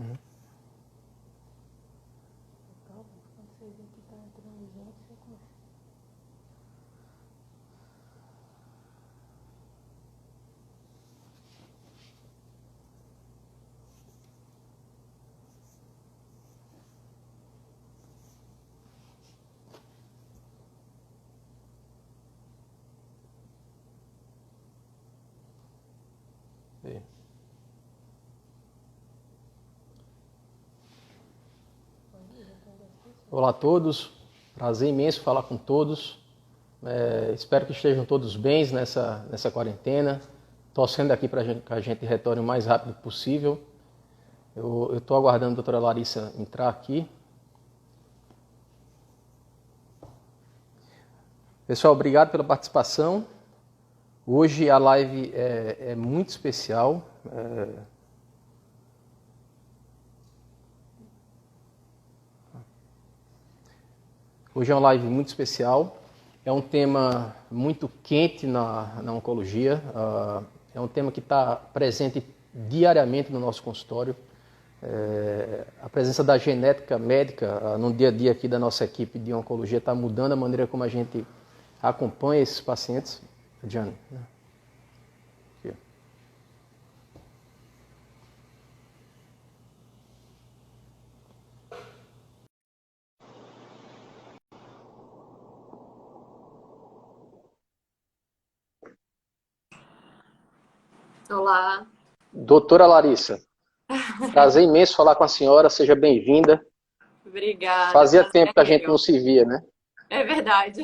Quando você vê que tá entrando gente, você começa. E- Olá a todos, prazer imenso falar com todos. Espero que estejam todos bem nessa quarentena. Torcendo aqui para que a gente retorne o mais rápido possível. Eu estou aguardando a doutora Larissa entrar aqui. Pessoal, obrigado pela participação. Hoje a live é muito especial. Hoje é uma live muito especial. É um tema muito quente na oncologia. É um tema que está presente diariamente no nosso consultório. A presença da genética médica no dia a dia aqui da nossa equipe de oncologia está mudando a maneira como a gente acompanha esses pacientes. Diane, né? Aqui. Olá. Doutora Larissa, prazer imenso falar com a senhora, seja bem-vinda. Obrigada, Fazia prazer tempo que é a gente não meu. se via, né? É verdade.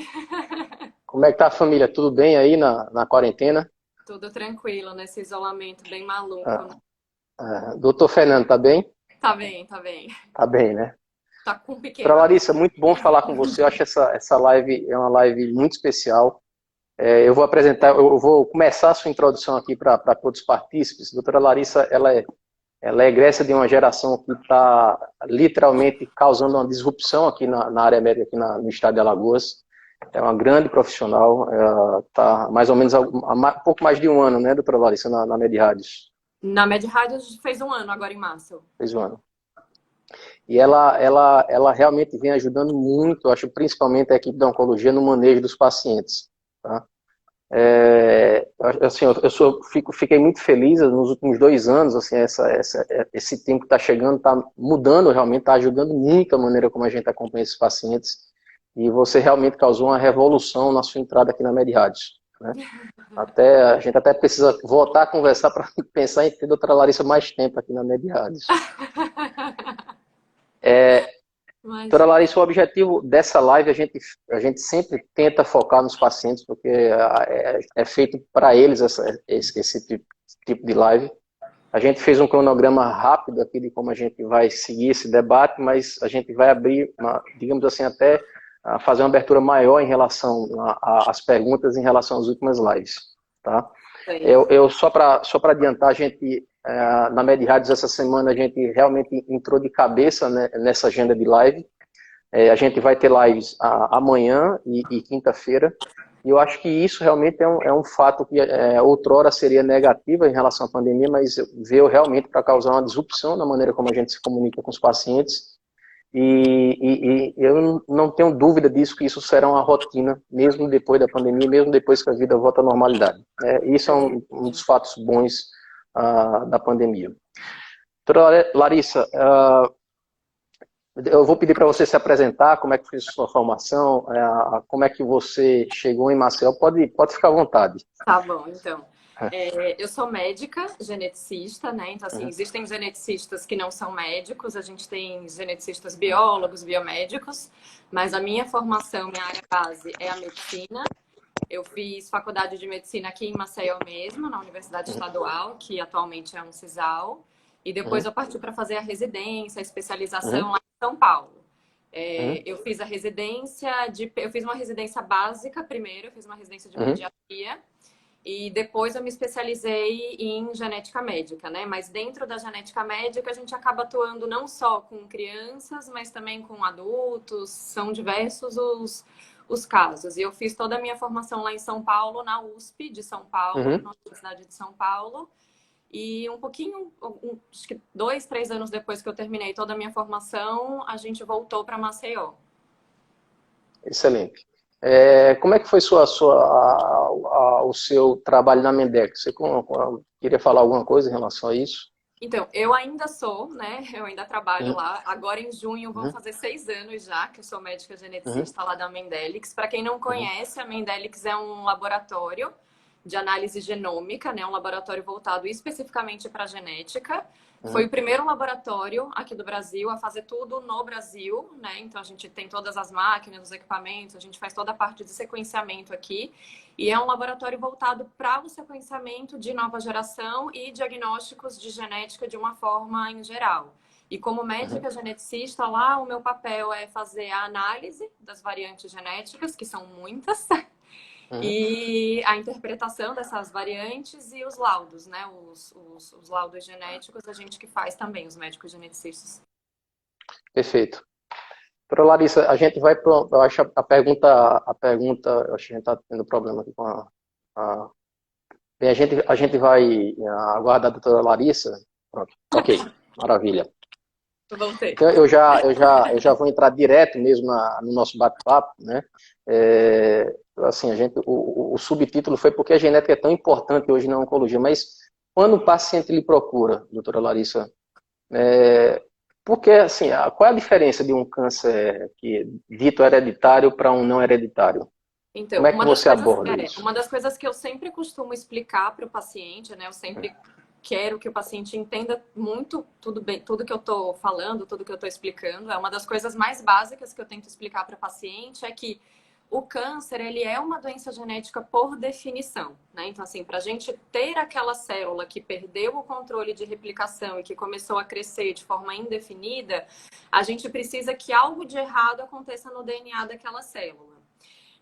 Como é que tá a família? Tudo bem aí na quarentena? Tudo tranquilo nesse isolamento bem maluco, né? Ah, doutor Fernando, tá bem? Tá bem, tá bem. Tá bem, né? Tá com um Doutora pequeno agora. Larissa, muito bom falar com você. Eu acho essa live é uma live muito especial. Eu vou apresentar, eu vou começar a sua introdução aqui para todos os partícipes. Doutora Larissa, ela é egressa de uma geração que está literalmente causando uma disrupção aqui na área médica, aqui no estado de Alagoas. É uma grande profissional, está mais ou menos há pouco mais de um ano, né, doutora Larissa, na Medrades. Na Med Rádio fez um ano agora em março. Fez um ano. E ela realmente vem ajudando muito, acho, principalmente a equipe da oncologia no manejo dos pacientes. Tá? Assim, fiquei muito feliz nos últimos 2 anos, assim, esse tempo que está chegando, está mudando realmente, está ajudando muito a maneira como a gente acompanha esses pacientes. E você realmente causou uma revolução na sua entrada aqui na Medrades, né? A gente até precisa voltar a conversar para pensar em ter a doutora Larissa mais tempo aqui na Medrades. Doutora Imagina. Larissa, o objetivo dessa live, a gente sempre tenta focar nos pacientes, porque é feito para eles esse tipo de live. A gente fez um cronograma rápido aqui de como a gente vai seguir esse debate, mas a gente vai abrir, digamos assim, até fazer uma abertura maior em relação às perguntas em relação às últimas lives. Tá? Só para adiantar, a gente, na Medrades, essa semana, a gente realmente entrou de cabeça, né, nessa agenda de live. A gente vai ter lives amanhã e quinta-feira. E eu acho que isso realmente é um fato que outrora seria negativa em relação à pandemia, mas veio realmente para causar uma disrupção na maneira como a gente se comunica com os pacientes. E eu não tenho dúvida disso, que isso será uma rotina, mesmo depois da pandemia, mesmo depois que a vida volta à normalidade. Isso é um dos fatos bons da pandemia. Doutora Larissa, eu vou pedir para você se apresentar, como é que foi a sua formação, como é que você chegou em Maceió. Pode ficar à vontade. Tá bom, então. Eu sou médica, geneticista, né? Então, assim, Uhum, existem geneticistas que não são médicos, a gente tem geneticistas biólogos, biomédicos, mas a minha formação, minha área base é a medicina. Eu fiz faculdade de medicina aqui em Maceió mesmo, na Universidade uhum, Estadual, que atualmente é um CISAL. E depois uhum, eu parti para fazer a residência, a uhum, especialização lá em São Paulo. uhum, Eu fiz a residência eu fiz uma residência básica primeiro, eu fiz uma residência de uhum, pediatria e depois eu me especializei em genética médica, né? Mas dentro da genética médica a gente acaba atuando não só com crianças, mas também com adultos, são diversos os casos. E eu fiz toda a minha formação lá em São Paulo, na USP de São Paulo, uhum, na Universidade de São Paulo. E um pouquinho, acho que 2, 3 anos depois que eu terminei toda a minha formação, a gente voltou para Maceió. Excelente. Como é que foi o seu trabalho na Mendex? Você queria falar alguma coisa em relação a isso? Então, eu ainda sou, né? Eu ainda trabalho Uhum, lá. Agora, em junho, vão uhum, fazer 6 anos já que eu sou médica uhum, geneticista lá da Mendelix. Para quem não uhum, conhece, a Mendelix é um laboratório de análise genômica, né? Um laboratório voltado especificamente para genética. Foi uhum, o primeiro laboratório aqui do Brasil a fazer tudo no Brasil, né? Então, a gente tem todas as máquinas, os equipamentos, a gente faz toda a parte de sequenciamento aqui. E é um laboratório voltado para o sequenciamento de nova geração e diagnósticos de genética de uma forma em geral. E como uhum, médica geneticista lá, o meu papel é fazer a análise das variantes genéticas, que são muitas, uhum. e a interpretação dessas variantes e os laudos, né? Os laudos genéticos, a gente que faz também, os médicos geneticistas. Perfeito. Para Larissa, a gente vai para, eu acho eu acho que a gente está tendo problema aqui com a bem, a gente vai aguardar a doutora Larissa. Pronto. Ok, maravilha. Voltei. Então eu já vou entrar direto mesmo no nosso bate-papo, né? Assim, o subtítulo foi porque a genética é tão importante hoje na oncologia, mas quando o paciente lhe procura, doutora Larissa, é, porque assim, qual é a diferença de um câncer dito hereditário para um não hereditário? Então, Como é que você aborda isso? uma das coisas que eu sempre costumo explicar para o paciente, né? Eu sempre quero que o paciente entenda muito tudo bem, tudo que eu estou falando, tudo que eu estou explicando. É uma das coisas mais básicas que eu tento explicar para o paciente é que o câncer, ele é uma doença genética por definição, né? Então, assim, para a gente ter aquela célula que perdeu o controle de replicação e que começou a crescer de forma indefinida, a gente precisa que algo de errado aconteça no DNA daquela célula.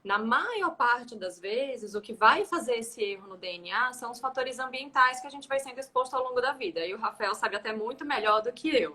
Na maior parte das vezes, o que vai fazer esse erro no DNA são os fatores ambientais que a gente vai sendo exposto ao longo da vida. E o Rafael sabe até muito melhor do que eu.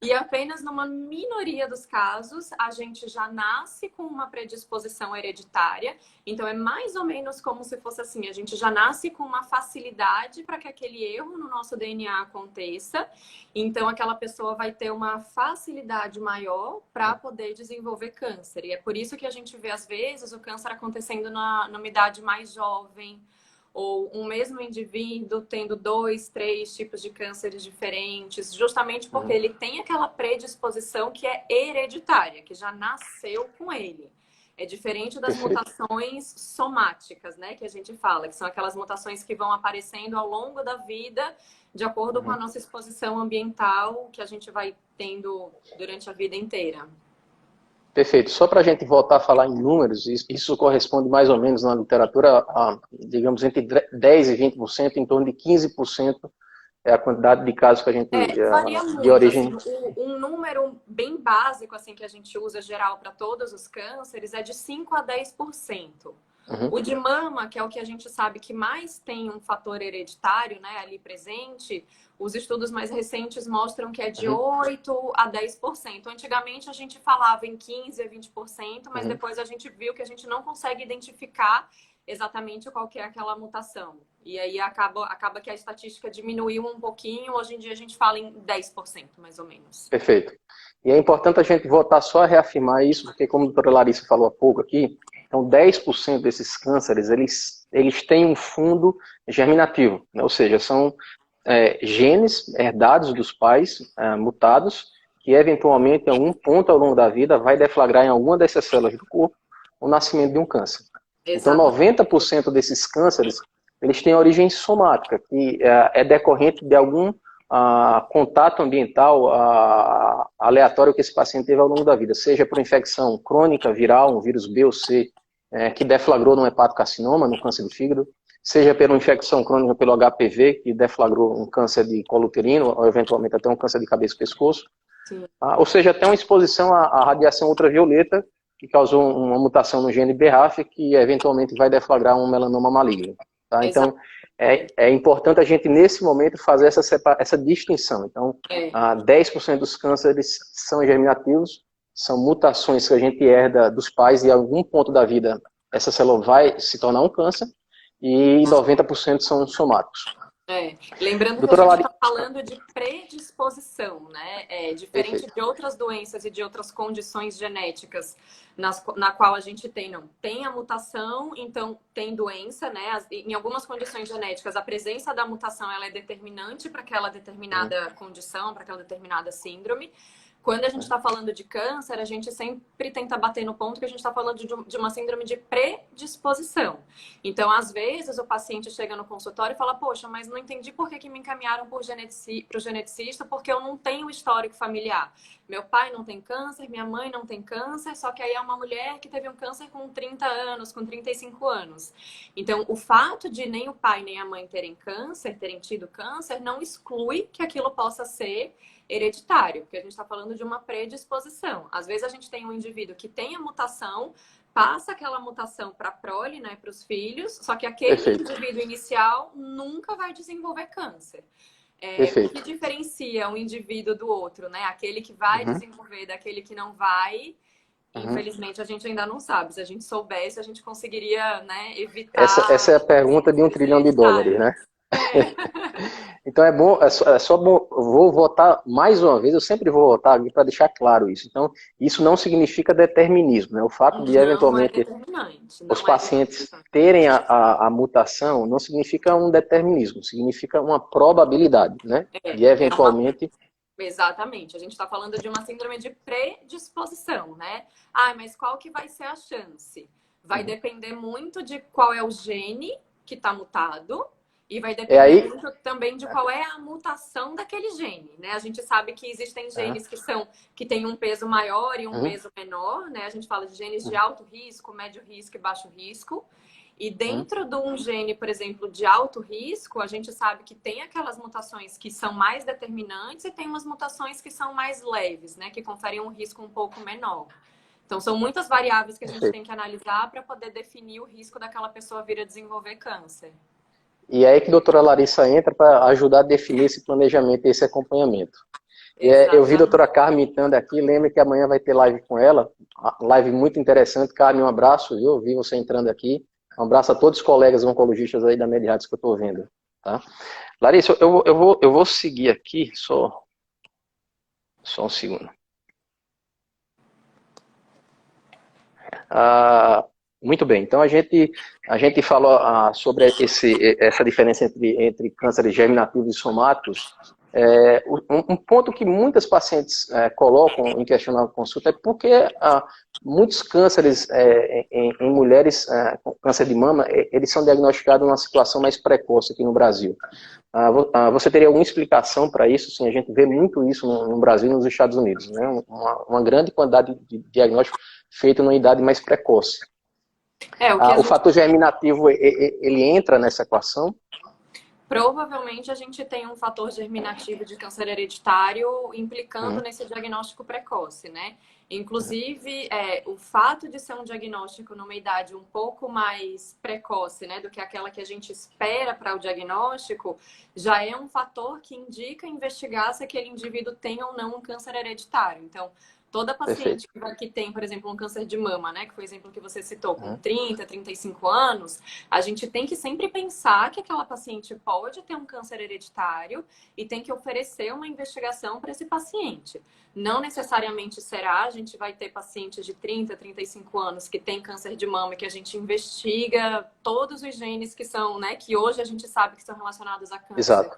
E apenas numa minoria dos casos, a gente já nasce com uma predisposição hereditária. Então, é mais ou menos como se fosse assim: a gente já nasce com uma facilidade para que aquele erro no nosso DNA aconteça. Então, aquela pessoa vai ter uma facilidade maior para poder desenvolver câncer. E é por isso que a gente vê, às vezes, o câncer acontecendo numa idade mais jovem, ou um mesmo indivíduo tendo 2, 3 tipos de cânceres diferentes, justamente porque Uhum, ele tem aquela predisposição que é hereditária, que já nasceu com ele. É diferente das perfeito. mutações somáticas, né, que a gente fala, que são aquelas mutações que vão aparecendo ao longo da vida, de acordo com a Uhum. nossa exposição ambiental que a gente vai tendo durante a vida inteira. Perfeito. Só para a gente voltar a falar em números, isso corresponde mais ou menos na literatura digamos, entre 10% e 20%, em torno de 15% é a quantidade de casos que a gente, Varia de muito, assim, origem. um número bem básico, assim, que a gente usa geral para todos os cânceres é de 5 a 10%. Uhum, O de mama, que é o que a gente sabe que mais tem um fator hereditário, né, ali presente, os estudos mais recentes mostram que é de uhum, 8 a 10%. Antigamente a gente falava em 15 a 20%, mas uhum. depois a gente viu que a gente não consegue identificar exatamente qual que é aquela mutação. E aí acaba que a estatística diminuiu um pouquinho, hoje em dia a gente fala em 10%, mais ou menos. Perfeito. E é importante a gente voltar só a reafirmar isso, porque como a doutora Larissa falou há pouco aqui, então 10% desses cânceres, eles têm um fundo germinativo, né? Ou seja, são genes herdados dos pais, mutados, que eventualmente em algum ponto ao longo da vida vai deflagrar em alguma dessas células do corpo o nascimento de um câncer. Então Exatamente. 90% desses cânceres, eles têm origem somática, que é decorrente de algum contato ambiental aleatório que esse paciente teve ao longo da vida, seja por infecção crônica, viral, um vírus B ou C, que deflagrou num hepatocarcinoma, no câncer do fígado, seja por uma infecção crônica pelo HPV, que deflagrou um câncer de colo uterino, ou eventualmente até um câncer de cabeça e pescoço, Sim. ou seja, até uma exposição à radiação ultravioleta, que causou uma mutação no gene BRAF, que eventualmente vai deflagrar um melanoma maligno. Tá? Então, é importante a gente, nesse momento, fazer essa distinção. Então, É, 10% dos cânceres são germinativos, são mutações que a gente herda dos pais e em algum ponto da vida essa célula vai se tornar um câncer, e 90% são somáticos. Lembrando que a Doutora gente Lari, está falando de predisposição, né? Diferente perfeito. de outras doenças e de outras condições genéticas na qual a gente tem a mutação, então tem doença, né? Em algumas condições genéticas, a presença da mutação ela é determinante para aquela determinada condição, para aquela determinada síndrome. Quando a gente está falando de câncer, a gente sempre tenta bater no ponto que a gente está falando de uma síndrome de predisposição. Então, às vezes, o paciente chega no consultório e fala, poxa, mas não entendi por que me encaminharam para o geneticista, porque eu não tenho histórico familiar. Meu pai não tem câncer, minha mãe não tem câncer, só que aí é uma mulher que teve um câncer com 30 anos, com 35 anos. Então, o fato de nem o pai nem a mãe terem tido câncer, não exclui que aquilo possa ser hereditário, porque a gente está falando de uma predisposição. Às vezes a gente tem um indivíduo que tem a mutação, passa aquela mutação para a prole, né, para os filhos, só que aquele Perfeito. indivíduo inicial nunca vai desenvolver câncer. O que Perfeito. diferencia um indivíduo do outro, né? Aquele que vai desenvolver daquele que não vai, infelizmente a gente ainda não sabe. Se a gente soubesse, a gente conseguiria, né, evitar... Essa é a pergunta de $1 trilhão, né? Então é bom, é só bom, eu vou votar mais uma vez, eu sempre vou votar aqui para deixar claro isso. Então, isso não significa determinismo, né? O fato de eventualmente os pacientes terem a mutação não significa um determinismo, significa uma probabilidade, né? E eventualmente... Exatamente, a gente está falando de uma síndrome de predisposição, né? Mas qual que vai ser a chance? Vai depender muito de qual é o gene que está mutado. E vai depender muito também de qual é a mutação daquele gene, né? A gente sabe que existem genes que têm um peso maior e um peso menor, né? A gente fala de genes de alto risco, médio risco e baixo risco. E dentro de um gene, por exemplo, de alto risco, a gente sabe que tem aquelas mutações que são mais determinantes e tem umas mutações que são mais leves, né? Que conferem um risco um pouco menor. Então, são muitas variáveis que a gente tem que analisar para poder definir o risco daquela pessoa vir a desenvolver câncer. E é aí que a doutora Larissa entra para ajudar a definir esse planejamento e esse acompanhamento. Eu vi a doutora Carmen entrando aqui, lembre que amanhã vai ter live com ela, live muito interessante. Carmen, um abraço, viu? Eu vi você entrando aqui. Um abraço a todos os colegas oncologistas aí da Mediatis que eu estou vendo. Tá? Larissa, eu vou seguir aqui, só um segundo. Muito bem, então a gente falou sobre essa diferença entre cânceres germinativos e somáticos. Um ponto que muitas pacientes colocam em questionamento de consulta é porque muitos cânceres em mulheres com câncer de mama, eles são diagnosticados numa situação mais precoce aqui no Brasil. Você teria alguma explicação para isso? Sim, a gente vê muito isso no Brasil e nos Estados Unidos, né? Uma grande quantidade de diagnóstico feito numa idade mais precoce. O fator germinativo, ele entra nessa equação? Provavelmente a gente tem um fator germinativo de câncer hereditário implicando nesse diagnóstico precoce, né? Inclusive, o fato de ser um diagnóstico numa idade um pouco mais precoce, né, do que aquela que a gente espera para o diagnóstico, já é um fator que indica investigar se aquele indivíduo tem ou não um câncer hereditário. Então, toda paciente que tem, por exemplo, um câncer de mama, né, que foi o exemplo que você citou, com 30, 35 anos, a gente tem que sempre pensar que aquela paciente pode ter um câncer hereditário e tem que oferecer uma investigação para esse paciente. Não necessariamente será, a gente vai ter pacientes de 30, 35 anos que têm câncer de mama e que a gente investiga todos os genes que são, né, que hoje a gente sabe que são relacionados a câncer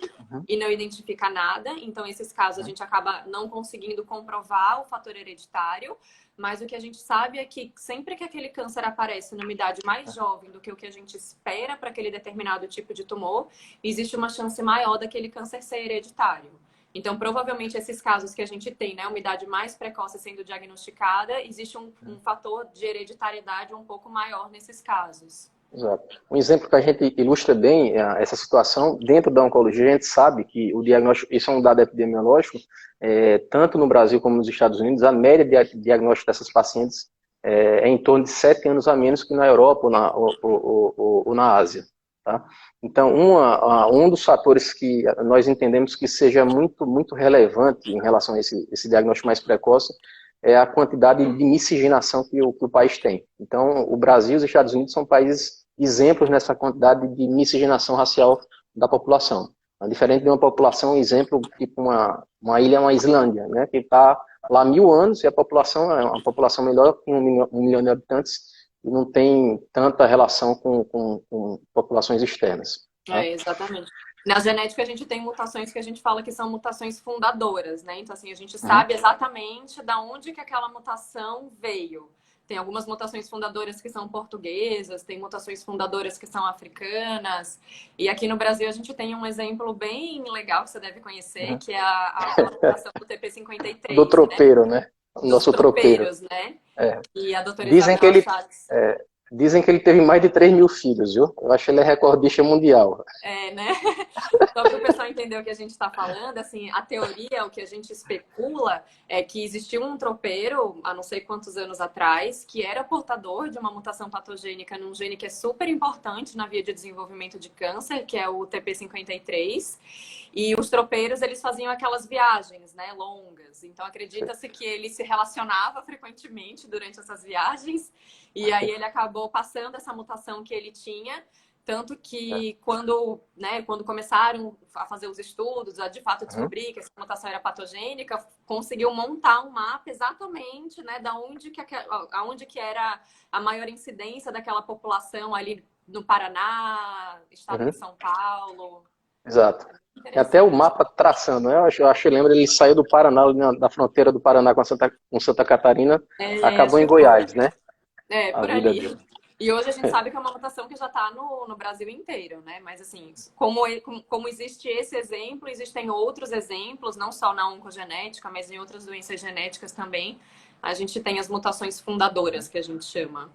e não identifica nada. Então, esses casos a gente acaba não conseguindo comprovar o fator hereditário, mas o que a gente sabe é que sempre que aquele câncer aparece numa idade mais jovem do que o que a gente espera para aquele determinado tipo de tumor, existe uma chance maior daquele câncer ser hereditário. Então, provavelmente, esses casos que a gente tem, né, uma idade mais precoce sendo diagnosticada, existe um fator de hereditariedade um pouco maior nesses casos. Exato. Um exemplo que a gente ilustra bem essa situação, dentro da oncologia, a gente sabe que o diagnóstico, isso é um dado epidemiológico, tanto no Brasil como nos Estados Unidos, a média de diagnóstico dessas pacientes é em torno de 7 anos a menos que na Europa ou na Ásia. Tá? Então, um dos fatores que nós entendemos que seja muito, muito relevante em relação a esse diagnóstico mais precoce é a quantidade de miscigenação que o país tem. Então, o Brasil e os Estados Unidos são países exemplos nessa quantidade de miscigenação racial da população. Diferente de uma população, exemplo, tipo uma ilha, uma Islândia, né? Que está lá há 1000 anos e a população é uma população melhor que 1 milhão de habitantes e não tem tanta relação com populações externas. Tá? Exatamente. Na genética, a gente tem mutações que a gente fala que são mutações fundadoras, né? Então, assim, a gente sabe exatamente da onde que aquela mutação veio. Tem algumas mutações fundadoras que são portuguesas, tem mutações fundadoras que são africanas. E aqui no Brasil, a gente tem um exemplo bem legal que você deve conhecer, que é aquela mutação do TP53. Do tropeiro, né? O nosso tropeiro. Né? É. E a doutora Dizem que Isabela ele... Chaves... Dizem que ele teve mais de 3.000 filhos, viu? Eu acho que ele é recordista mundial. Né? Só para o pessoal entender o que a gente está falando, assim, a teoria, o que a gente especula é que existiu um tropeiro, há não sei quantos anos atrás, que era portador de uma mutação patogênica num gene que é super importante na via de desenvolvimento de câncer, que é o TP53. E os tropeiros, eles faziam aquelas viagens, né, longas. Então, acredita-se que ele se relacionava frequentemente durante essas viagens. E aí ele acabou passando essa mutação que ele tinha. Tanto que quando começaram a fazer os estudos, a de fato descobrir que essa mutação era patogênica, conseguiu montar um mapa exatamente, né, aonde que era a maior incidência daquela população ali no Paraná, estado de São Paulo. Exato. Até o mapa traçando, né? Eu acho que lembro, ele saiu do Paraná, da fronteira do Paraná com Santa Catarina, acabou em Goiás, né? Por ali. E hoje a gente sabe que é uma mutação que já está no Brasil inteiro, né? Mas assim, como existe esse exemplo, existem outros exemplos, não só na oncogenética, mas em outras doenças genéticas também. A gente tem as mutações fundadoras, que a gente chama.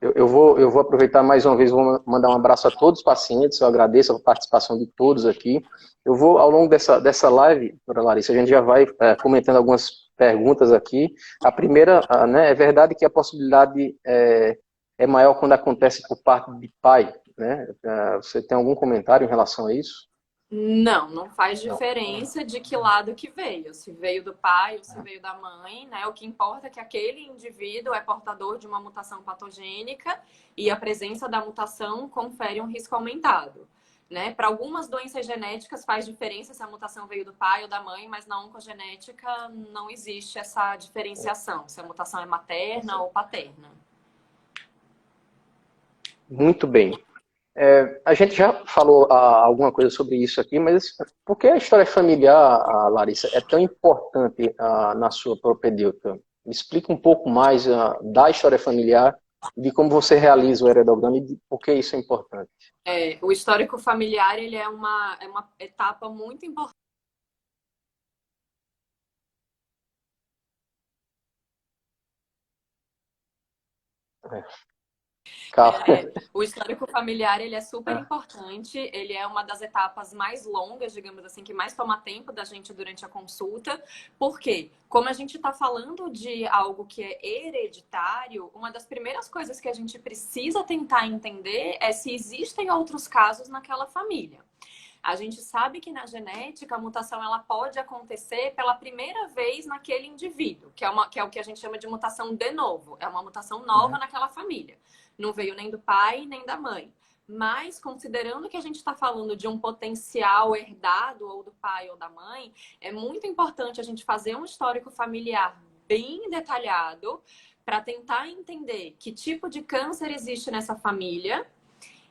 Eu vou aproveitar mais uma vez, vou mandar um abraço a todos os pacientes, eu agradeço a participação de todos aqui. Eu vou, ao longo dessa live, doutora Larissa, a gente já vai comentando algumas perguntas aqui. A primeira, né, é verdade que a possibilidade é maior quando acontece por parte de pai, né? Você tem algum comentário em relação a isso? Não faz diferença de que lado que veio. Se veio do pai ou se veio da mãe, né? O que importa é que aquele indivíduo é portador de uma mutação patogênica e a presença da mutação confere um risco aumentado. Né? Para algumas doenças genéticas faz diferença se a mutação veio do pai ou da mãe, mas na oncogenética não existe essa diferenciação, se a mutação é materna ou paterna. Muito bem. A gente já falou alguma coisa sobre isso aqui, mas por que a história familiar, Larissa, é tão importante na sua propedêutica? Me explica um pouco mais da história familiar, de como você realiza o heredograma e de por que isso é importante. O histórico familiar ele é uma etapa muito importante. O histórico familiar ele é super importante, ele é uma das etapas mais longas, digamos assim, que mais toma tempo da gente durante a consulta. Por quê? Como a gente está falando de algo que é hereditário, uma das primeiras coisas que a gente precisa tentar entender é se existem outros casos naquela família. A gente sabe que na genética a mutação ela pode acontecer pela primeira vez naquele indivíduo, que é o que a gente chama de mutação de novo. É uma mutação nova naquela família. Não veio nem do pai, nem da mãe. Mas, considerando que a gente está falando de um potencial herdado ou do pai ou da mãe, é muito importante a gente fazer um histórico familiar bem detalhado para tentar entender que tipo de câncer existe nessa família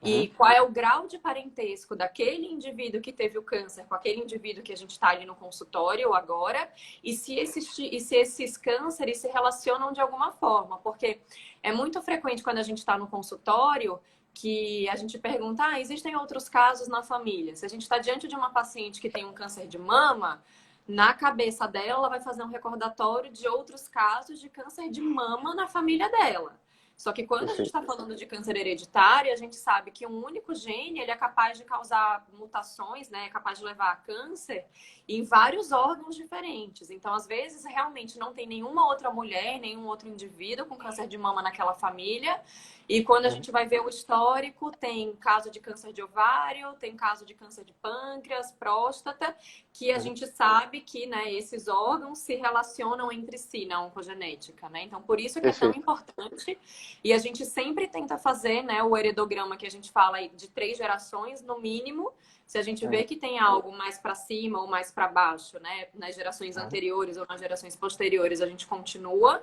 e qual é o grau de parentesco daquele indivíduo que teve o câncer com aquele indivíduo que a gente está ali no consultório agora, e se esses cânceres se relacionam de alguma forma. Porque é muito frequente quando a gente está no consultório que a gente pergunta, existem outros casos na família? Se a gente está diante de uma paciente que tem um câncer de mama, na cabeça dela, ela vai fazer um recordatório de outros casos de câncer de mama na família dela. Só que quando a gente está falando de câncer hereditário, a gente sabe que um único gene ele é capaz de causar mutações, né? É capaz de levar a câncer em vários órgãos diferentes. Então, às vezes, realmente não tem nenhuma outra mulher, nenhum outro indivíduo com câncer de mama naquela família. E quando a gente vai ver o histórico, tem caso de câncer de ovário, tem caso de câncer de pâncreas, próstata, que a gente sabe que, né, esses órgãos se relacionam entre si na oncogenética, né? Então, por isso que é tão importante. E a gente sempre tenta fazer, né, o heredograma que a gente fala de 3 gerações, no mínimo, Se a gente vê que tem algo mais para cima ou mais para baixo, né, nas gerações anteriores ou nas gerações posteriores, a gente continua.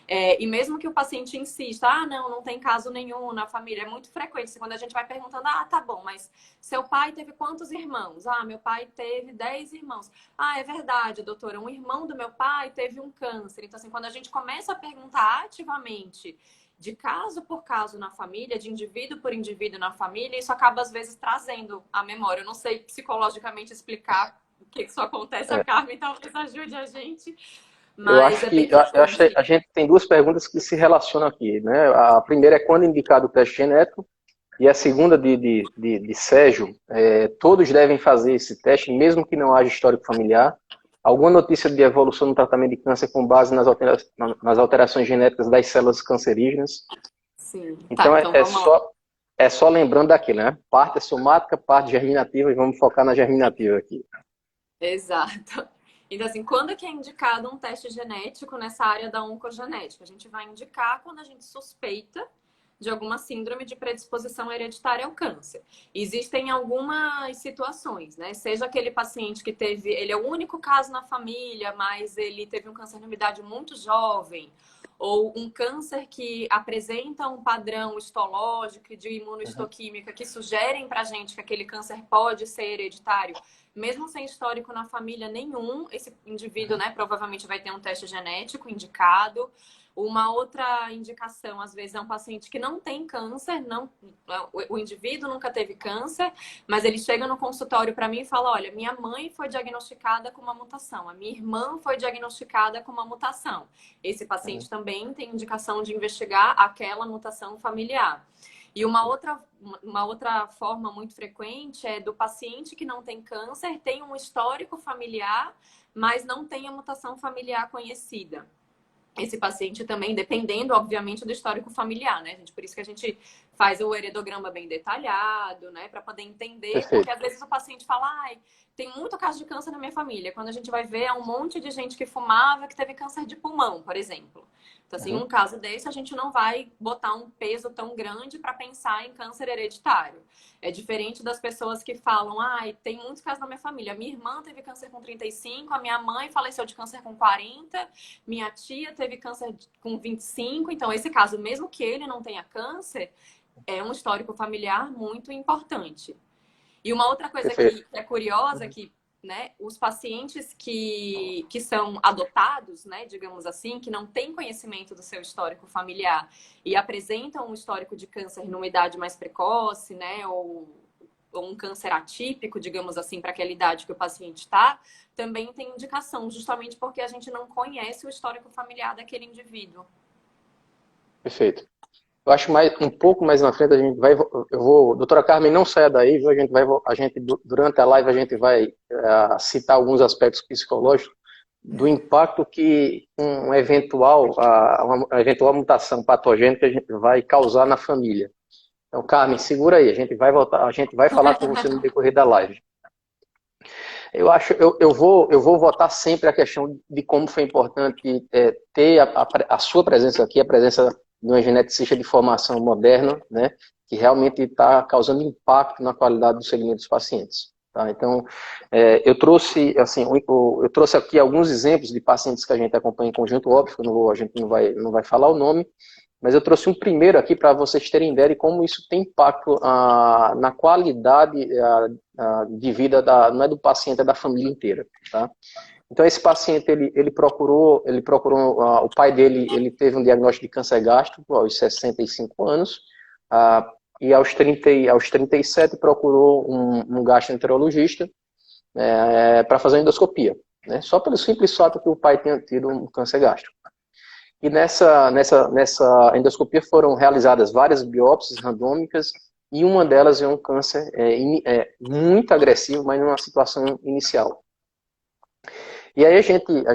E mesmo que o paciente insista, não tem caso nenhum na família, é muito frequente. Quando a gente vai perguntando, tá bom, mas seu pai teve quantos irmãos? Meu pai teve 10 irmãos. É verdade, doutora, um irmão do meu pai teve um câncer. Então, assim, quando a gente começa a perguntar ativamente, de caso por caso na família, de indivíduo por indivíduo na família, isso acaba, às vezes, trazendo a memória. Eu não sei psicologicamente explicar o que isso acontece, a Carmen talvez ajude a gente. Mas eu acho que a gente tem duas perguntas que se relacionam aqui, né? A primeira é quando indicado o teste genético, e a segunda de Sérgio, todos devem fazer esse teste, mesmo que não haja histórico familiar. Alguma notícia de evolução no tratamento de câncer com base nas alterações genéticas das células cancerígenas. Sim. Então, é só lembrando daquilo, né? Parte somática, parte germinativa, e vamos focar na germinativa aqui. Exato. Então, assim, quando é que é indicado um teste genético nessa área da oncogenética? A gente vai indicar quando a gente suspeita de alguma síndrome de predisposição hereditária ao câncer. Existem algumas situações, né? Seja aquele paciente que ele é o único caso na família, mas ele teve um câncer numa idade muito jovem, ou um câncer que apresenta um padrão histológico de imunohistoquímica que sugerem pra gente que aquele câncer pode ser hereditário. Mesmo sem histórico na família nenhum, esse indivíduo, né, provavelmente vai ter um teste genético indicado. Uma outra indicação, às vezes, é um paciente que não tem câncer, o indivíduo nunca teve câncer, mas ele chega no consultório para mim e fala, olha, minha mãe foi diagnosticada com uma mutação, a minha irmã foi diagnosticada com uma mutação. Esse paciente também tem indicação de investigar aquela mutação familiar. E uma outra forma muito frequente é do paciente que não tem câncer, tem um histórico familiar, mas não tem a mutação familiar conhecida. Esse paciente também, dependendo, obviamente, do histórico familiar, né, gente? Por isso que a gente faz o heredograma bem detalhado, né? Para poder entender, Perfeito. Porque às vezes o paciente fala, tem muito caso de câncer na minha família. Quando a gente vai ver, é um monte de gente que fumava, que teve câncer de pulmão, por exemplo. Então, assim, um caso desse, a gente não vai botar um peso tão grande para pensar em câncer hereditário. É diferente das pessoas que falam, tem muitos casos na minha família. Minha irmã teve câncer com 35, a minha mãe faleceu de câncer com 40, minha tia teve câncer com 25. Então, esse caso, mesmo que ele não tenha câncer, é um histórico familiar muito importante. E uma outra coisa que é curiosa, que né, os pacientes que são adotados, né, digamos assim, que não têm conhecimento do seu histórico familiar e apresentam um histórico de câncer numa idade mais precoce, né, ou um câncer atípico, digamos assim, para aquela idade que o paciente está, também tem indicação, justamente porque a gente não conhece o histórico familiar daquele indivíduo. Perfeito. Eu acho um pouco mais na frente doutora Carmen, não saia daí, viu? Durante a live a gente vai citar alguns aspectos psicológicos do impacto que uma eventual mutação patogênica a gente vai causar na família. Então, Carmen, segura aí, a gente vai falar com você no decorrer da live. Eu vou votar sempre a questão de como foi importante ter a sua presença aqui, a presença de uma geneticista de formação moderna, né, que realmente está causando impacto na qualidade do segmento dos pacientes. Tá? Então, eu trouxe aqui alguns exemplos de pacientes que a gente acompanha em conjunto, óbvio, a gente não vai falar o nome, mas eu trouxe um primeiro aqui para vocês terem ideia de como isso tem impacto na qualidade de vida, não é do paciente, é da família inteira. Tá? Então, esse paciente, ele procurou o pai dele, ele teve um diagnóstico de câncer gástrico aos 65 anos, e aos 37 procurou um gastroenterologista para fazer uma endoscopia, né? Só pelo simples fato que o pai tinha tido um câncer gástrico. E nessa endoscopia foram realizadas várias biópsias randômicas, e uma delas é um câncer muito agressivo, mas numa situação inicial. E aí a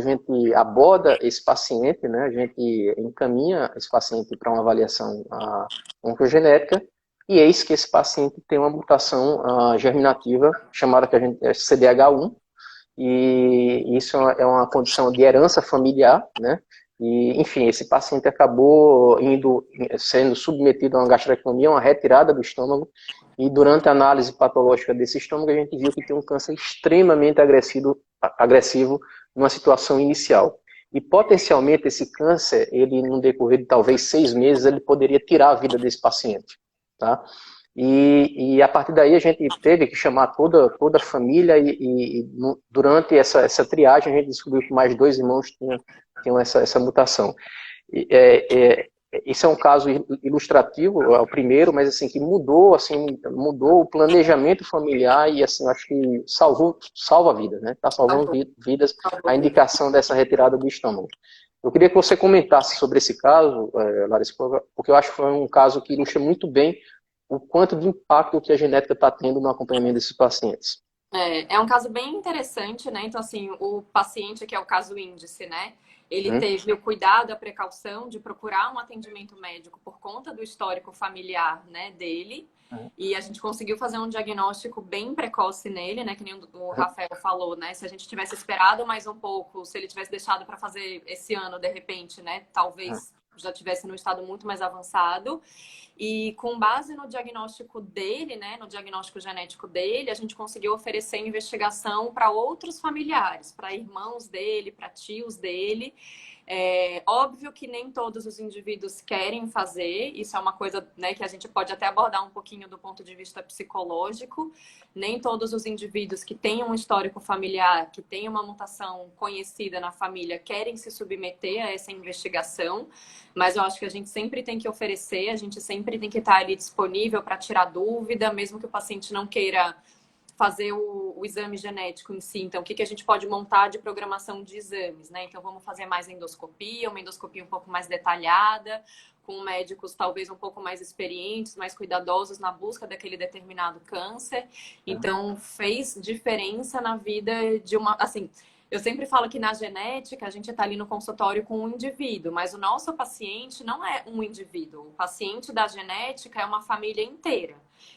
gente aborda esse paciente, né? A gente encaminha esse paciente para uma avaliação oncogenética, e eis que esse paciente tem uma mutação germinativa chamada CDH1, e isso é uma condição de herança familiar, né? E, enfim, esse paciente acabou sendo submetido a uma gastrectomia, uma retirada do estômago, e durante a análise patológica desse estômago, a gente viu que tem um câncer extremamente agressivo numa situação inicial. E potencialmente esse câncer, ele no decorrer de talvez 6 meses, ele poderia tirar a vida desse paciente, tá? E a partir daí a gente teve que chamar toda a família durante essa triagem a gente descobriu que mais 2 irmãos tinham essa mutação. Esse é um caso ilustrativo, é o primeiro, mas assim que mudou o planejamento familiar e assim acho que salva vidas, né? Está salvando vidas a indicação dessa retirada do estômago. Eu queria que você comentasse sobre esse caso, Larissa, porque eu acho que foi um caso que ilustra muito bem o quanto de impacto que a genética está tendo no acompanhamento desses pacientes. É um caso bem interessante, né? Então, assim, o paciente, que é o caso índice, né? Ele teve o cuidado, a precaução de procurar um atendimento médico por conta do histórico familiar, né, dele. E a gente conseguiu fazer um diagnóstico bem precoce nele, né? Que nem o Rafael falou, né? Se a gente tivesse esperado mais um pouco, se ele tivesse deixado para fazer esse ano, de repente, né? Talvez já tivesse num estado muito mais avançado. E com base no diagnóstico dele, né, no diagnóstico genético dele, a gente conseguiu oferecer investigação para outros familiares, para irmãos dele, para tios dele. É óbvio que nem todos os indivíduos querem fazer, isso é uma coisa, né, que a gente pode até abordar um pouquinho do ponto de vista psicológico. Nem todos os indivíduos que têm um histórico familiar, que têm uma mutação conhecida na família, querem se submeter a essa investigação, mas eu acho que a gente sempre tem que oferecer, a gente sempre tem que estar ali disponível para tirar dúvida, mesmo que o paciente não queira fazer o exame genético em si. Então, o que a gente pode montar de programação de exames, né? Então, vamos fazer mais endoscopia, uma endoscopia um pouco mais detalhada, com médicos talvez um pouco mais experientes, mais cuidadosos na busca daquele determinado câncer. Então, fez diferença na vida de uma... Assim, eu sempre falo que na genética a gente está ali no consultório com um indivíduo, mas o nosso paciente não é um indivíduo. O paciente da genética é uma família inteira.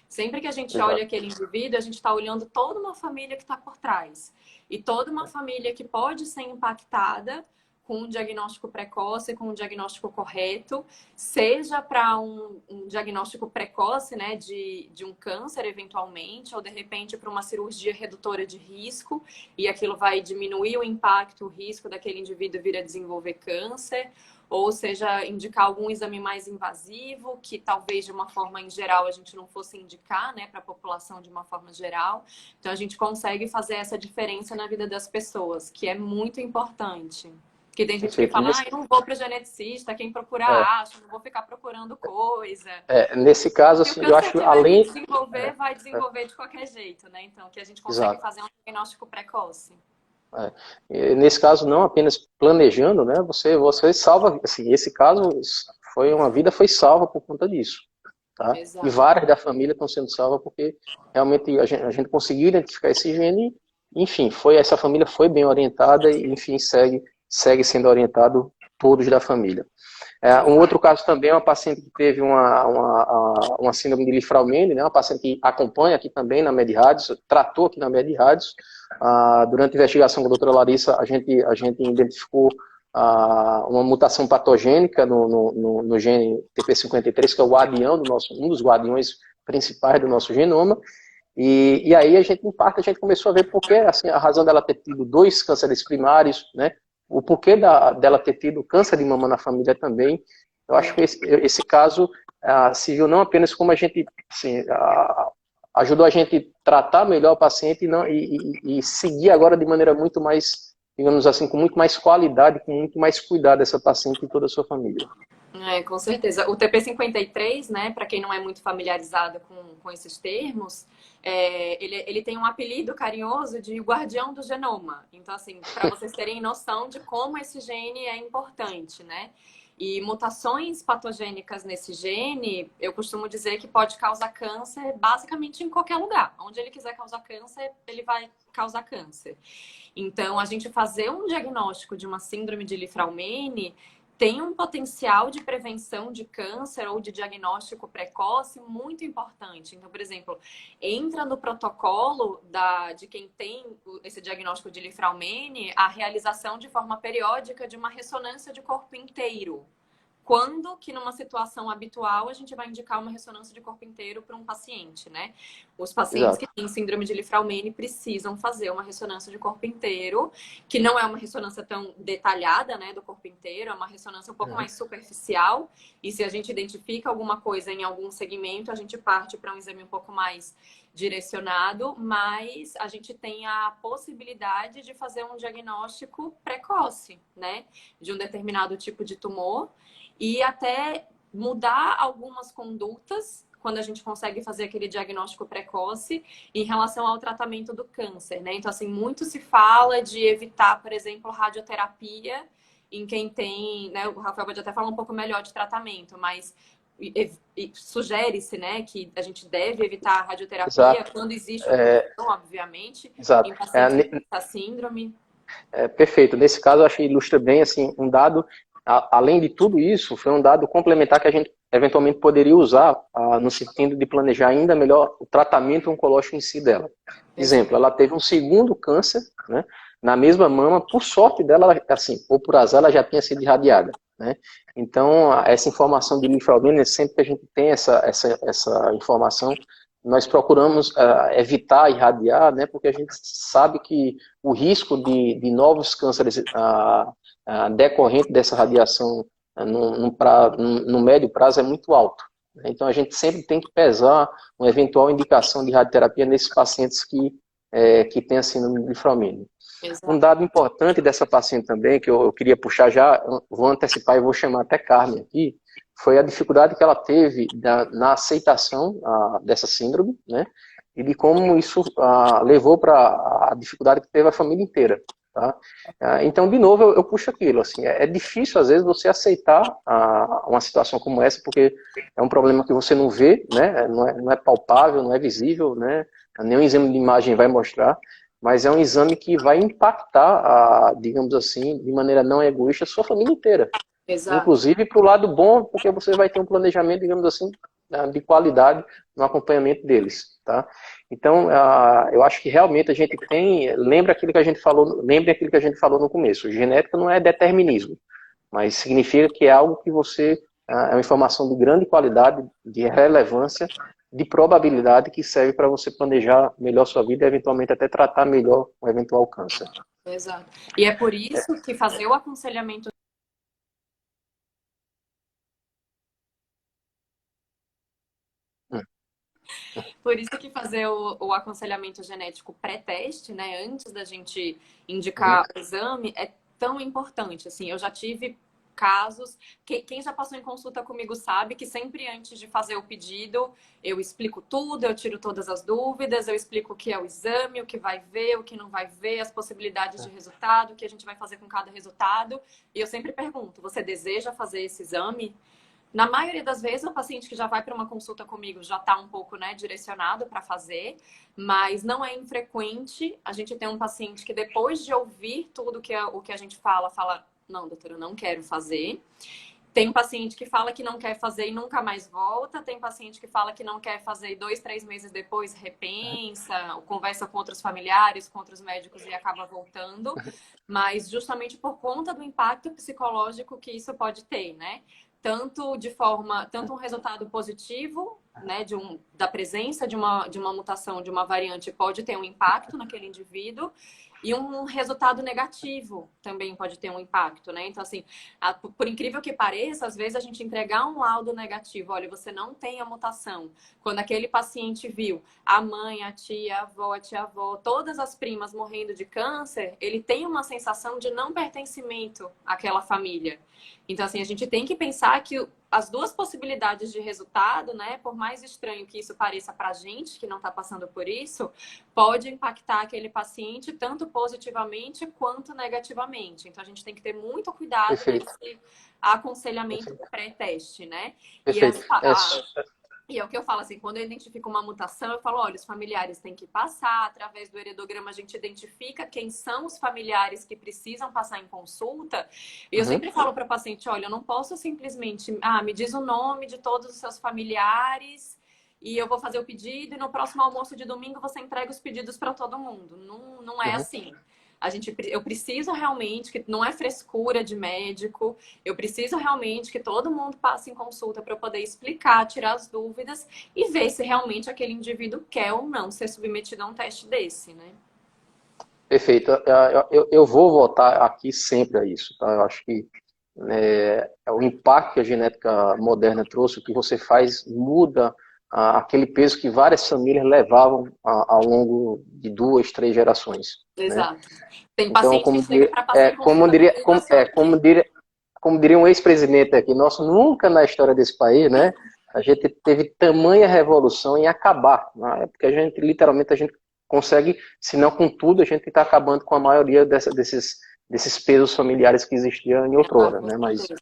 Sempre que a gente olha aquele indivíduo, a gente está olhando toda uma família que está por trás. E toda uma família que pode ser impactada com um diagnóstico precoce, com um diagnóstico correto, seja para um diagnóstico precoce, né, de um câncer, eventualmente, ou de repente para uma cirurgia redutora de risco, e aquilo vai diminuir o impacto, o risco daquele indivíduo vir a desenvolver câncer, ou seja, indicar algum exame mais invasivo, que talvez de uma forma em geral a gente não fosse indicar, né, para a população de uma forma geral. Então a gente consegue fazer essa diferença na vida das pessoas, que é muito importante. Porque tem gente que fala, eu não vou para geneticista, quem procurar acha, não vou ficar procurando coisa. Nesse caso, assim, eu acho que além... desenvolver, vai desenvolver de qualquer jeito, né? Então, que a gente consegue fazer um diagnóstico precoce. Nesse caso, não apenas planejando, né? Você salva, assim, esse caso a vida foi salva por conta disso, tá? E várias da família estão sendo salvas porque realmente a gente conseguiu identificar esse gene, enfim, essa família foi bem orientada e, enfim, segue sendo orientado todos da família. Um outro caso também é uma paciente que teve uma síndrome de Li-Fraumeni, né? Uma paciente que acompanha aqui também na MedRádios, tratou aqui na MedRádios. Durante a investigação com a doutora Larissa, a gente identificou uma mutação patogênica no gene TP53, que é o guardião um dos guardiões principais do nosso genoma. E aí, em parte, a gente começou a ver porque, assim, a razão dela ter tido 2 cânceres primários, né? O porquê dela ter tido câncer de mama na família também. Eu acho que esse caso se viu não apenas como a gente, assim, ajudou a gente tratar melhor o paciente e seguir agora de maneira muito mais, digamos assim, com muito mais qualidade, com muito mais cuidado dessa paciente e toda a sua família. Com certeza. O TP53, né, para quem não é muito familiarizado com esses termos, ele tem um apelido carinhoso de guardião do genoma. Então, assim, para vocês terem noção de como esse gene é importante, né? E mutações patogênicas nesse gene, eu costumo dizer que pode causar câncer basicamente em qualquer lugar. Onde ele quiser causar câncer, ele vai causar câncer. Então, a gente fazer um diagnóstico de uma síndrome de Li-Fraumeni tem um potencial de prevenção de câncer ou de diagnóstico precoce muito importante. Então, por exemplo, entra no protocolo de quem tem esse diagnóstico de Li-Fraumeni a realização de forma periódica de uma ressonância de corpo inteiro. Quando que numa situação habitual a gente vai indicar uma ressonância de corpo inteiro para um paciente, né? Os pacientes que têm síndrome de Li-Fraumeni precisam fazer uma ressonância de corpo inteiro, que não é uma ressonância tão detalhada, né, do corpo inteiro, é uma ressonância um pouco mais superficial. E se a gente identifica alguma coisa em algum segmento, a gente parte para um exame um pouco mais direcionado, mas a gente tem a possibilidade de fazer um diagnóstico precoce, né, de um determinado tipo de tumor. E até mudar algumas condutas quando a gente consegue fazer aquele diagnóstico precoce em relação ao tratamento do câncer, né? Então, assim, muito se fala de evitar, por exemplo, radioterapia em quem tem, né? O Rafael pode até falar um pouco melhor de tratamento, mas sugere-se, né, que a gente deve evitar a radioterapia quando existe uma obviamente, em pacientes com essa síndrome. Perfeito. Nesse caso, eu acho que ilustra bem, assim, um dado, além de tudo isso, foi um dado complementar que a gente eventualmente poderia usar no sentido de planejar ainda melhor o tratamento oncológico em si dela. Exemplo, ela teve um segundo câncer, né, na mesma mama, por sorte dela, assim, ou por azar, ela já tinha sido irradiada, né? Então, essa informação de Li-Fraumeni, sempre que a gente tem essa informação, nós procuramos evitar irradiar, né, porque a gente sabe que o risco de novos cânceres decorrente dessa radiação no médio prazo é muito alto. Então, a gente sempre tem que pesar uma eventual indicação de radioterapia nesses pacientes que têm a síndrome de Li-Fraumeni. Um dado importante dessa paciente também, que eu queria puxar já, vou antecipar e vou chamar até Carmen aqui, foi a dificuldade que ela teve na aceitação dessa síndrome, né? E de como isso levou para a dificuldade que teve a família inteira. Tá? Então, de novo, eu puxo aquilo. Assim, é difícil, às vezes, você aceitar uma situação como essa, porque é um problema que você não vê, né? Não é palpável, não é visível, né? Nenhum exame de imagem vai mostrar, mas é um exame que vai impactar, digamos assim, de maneira não egoísta, a sua família inteira. Exato. Inclusive para o lado bom, porque você vai ter um planejamento, digamos assim, de qualidade no acompanhamento deles, tá? Então, eu acho que realmente a gente lembre aquilo que a gente falou no começo. Genética não é determinismo, mas significa que é algo que é uma informação de grande qualidade, de relevância, de probabilidade que serve para você planejar melhor sua vida e eventualmente até tratar melhor um eventual câncer. Exato. E é por isso que fazer o aconselhamento Por isso que fazer o aconselhamento genético pré-teste, né, antes da gente indicar o exame, é tão importante. Assim, eu já tive casos, quem já passou em consulta comigo sabe que sempre antes de fazer o pedido, eu explico tudo, eu tiro todas as dúvidas, eu explico o que é o exame, o que vai ver, o que não vai ver, as possibilidades de resultado, o que a gente vai fazer com cada resultado. E eu sempre pergunto, você deseja fazer esse exame? Na maioria das vezes, o paciente que já vai para uma consulta comigo já está um pouco, né, direcionado para fazer, mas não é infrequente a gente ter um paciente que depois de ouvir tudo o que a gente fala, não, doutora, eu não quero fazer. Tem paciente que fala que não quer fazer e nunca mais volta. Tem paciente que fala que não quer fazer e 2, 3 meses depois repensa, ou conversa com outros familiares, com outros médicos e acaba voltando. Mas justamente por conta do impacto psicológico que isso pode ter, né? Tanto um resultado positivo, né, da presença de uma mutação, de uma variante, pode ter um impacto naquele indivíduo, e um resultado negativo também pode ter um impacto, né? Então, assim, por incrível que pareça, às vezes a gente entregar um laudo negativo, olha, você não tem a mutação. Quando aquele paciente viu a mãe, a tia, a tia-avó, todas as primas morrendo de câncer, ele tem uma sensação de não pertencimento àquela família. Então, assim, a gente tem que pensar que as duas possibilidades de resultado, né, por mais estranho que isso pareça pra gente, que não está passando por isso, pode impactar aquele paciente tanto positivamente quanto negativamente. Então, a gente tem que ter muito cuidado nesse aconselhamento pré-teste, né? Perfeito. E é o que eu falo assim, quando eu identifico uma mutação, eu falo, olha, os familiares têm que passar, através do heredograma a gente identifica quem são os familiares que precisam passar em consulta. E eu Uhum, sempre falo para o paciente, olha, eu não posso simplesmente, me diz o nome de todos os seus familiares e eu vou fazer o pedido e no próximo almoço de domingo você entrega os pedidos para todo mundo. Não, não é uhum. assim. Eu preciso realmente, que não é frescura de médico, eu preciso realmente que todo mundo passe em consulta para eu poder explicar, tirar as dúvidas e ver se realmente aquele indivíduo quer ou não ser submetido a um teste desse, né? Perfeito. Eu vou voltar aqui sempre a isso, tá? Eu acho que o impacto que a genética moderna trouxe, o que você faz, muda aquele peso que várias famílias levavam ao longo de 2, 3 gerações, né? Exato. Tem Então, paciente que chega para passar em consulta comigo assim, como diria um ex-presidente aqui nosso, nunca na história desse país, né? A gente teve tamanha revolução em acabar, né? Porque a gente, literalmente, a gente consegue, se não com tudo, a gente está acabando com a maioria desses pesos familiares que existiam em outrora, com né? Mas certeza.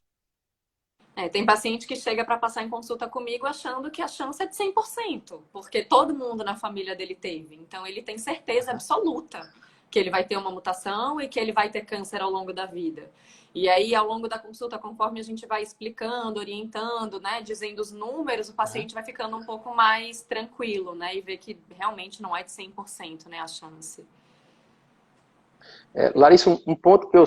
Tem paciente que chega para passar em consulta comigo achando que a chance é de 100%, porque todo mundo na família dele teve. Então, ele tem certeza absoluta que ele vai ter uma mutação e que ele vai ter câncer ao longo da vida. E aí, ao longo da consulta, conforme a gente vai explicando, orientando, né, dizendo os números, o paciente vai ficando um pouco mais tranquilo, né, e vê que realmente não é de 100%, né, a chance. Larissa, um ponto que eu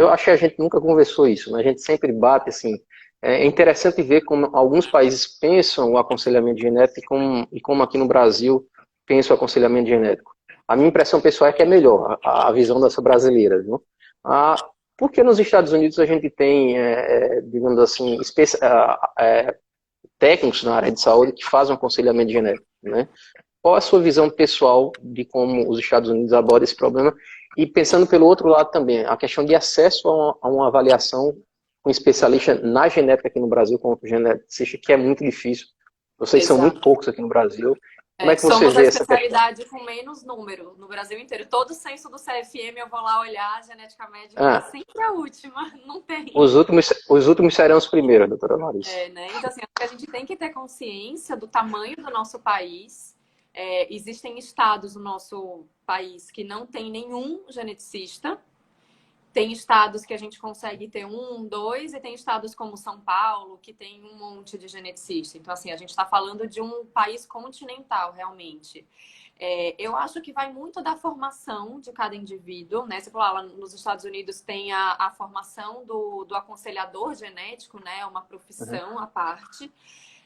acho que a gente nunca conversou isso, né? A gente sempre bate assim. É interessante ver como alguns países pensam o aconselhamento genético e como aqui no Brasil pensa o aconselhamento genético. A minha impressão pessoal é que é melhor a visão dessa brasileira, viu? Ah, porque nos Estados Unidos a gente tem, digamos assim, técnicos na área de saúde que fazem um aconselhamento genético, né? Qual a sua visão pessoal de como os Estados Unidos abordam esse problema? E pensando pelo outro lado também, a questão de acesso a uma avaliação com um especialista na genética aqui no Brasil, como geneticista, que é muito difícil. Vocês são muito Exato. poucos aqui no Brasil. Como é que você Somos a vê essa questão? especialidade com menos número no Brasil inteiro. Todo censo do CFM eu vou lá olhar, a genética médica é Ah, sempre a última, não tem. os últimos serão os primeiros, doutora Larissa. Né? Então, assim, a gente tem que ter consciência do tamanho do nosso país. Existem estados no nosso país que não tem nenhum geneticista. Tem estados que a gente consegue ter um, dois, e tem estados como São Paulo, que tem um monte de geneticista. Então, assim, a gente está falando de um país continental, realmente. Eu acho que vai muito da formação de cada indivíduo, né? Você falou, lá nos Estados Unidos tem a formação do aconselhador genético, né? Uma Uhum, profissão à parte.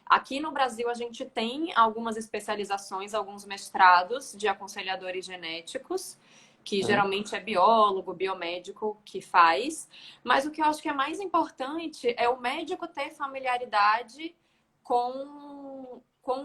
Aqui no Brasil, a gente tem algumas especializações, alguns mestrados de aconselhadores genéticos, que uhum, geralmente é biólogo, biomédico que faz. Mas o que eu acho que é mais importante é o médico ter familiaridade com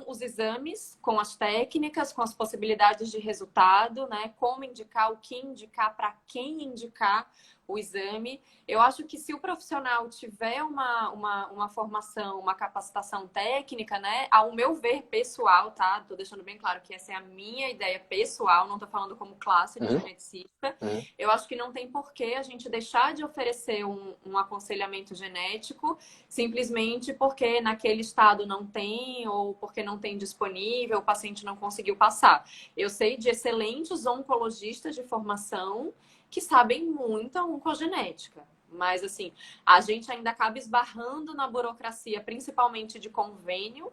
os exames, com as técnicas, com as possibilidades de resultado, né? Como indicar, o que indicar, para quem indicar o exame. Eu acho que se o profissional tiver uma formação, uma capacitação técnica, né? Ao meu ver pessoal, tá? Tô deixando bem claro que essa é a minha ideia pessoal, não tô falando como classe de uhum, geneticista. uhum. Eu acho que não tem porquê a gente deixar de oferecer um aconselhamento genético simplesmente porque naquele estado não tem ou porque não tem disponível, o paciente não conseguiu passar. Eu sei de excelentes oncologistas de formação que sabem muito a oncogenética. Mas, assim, a gente ainda acaba esbarrando na burocracia, principalmente de convênio,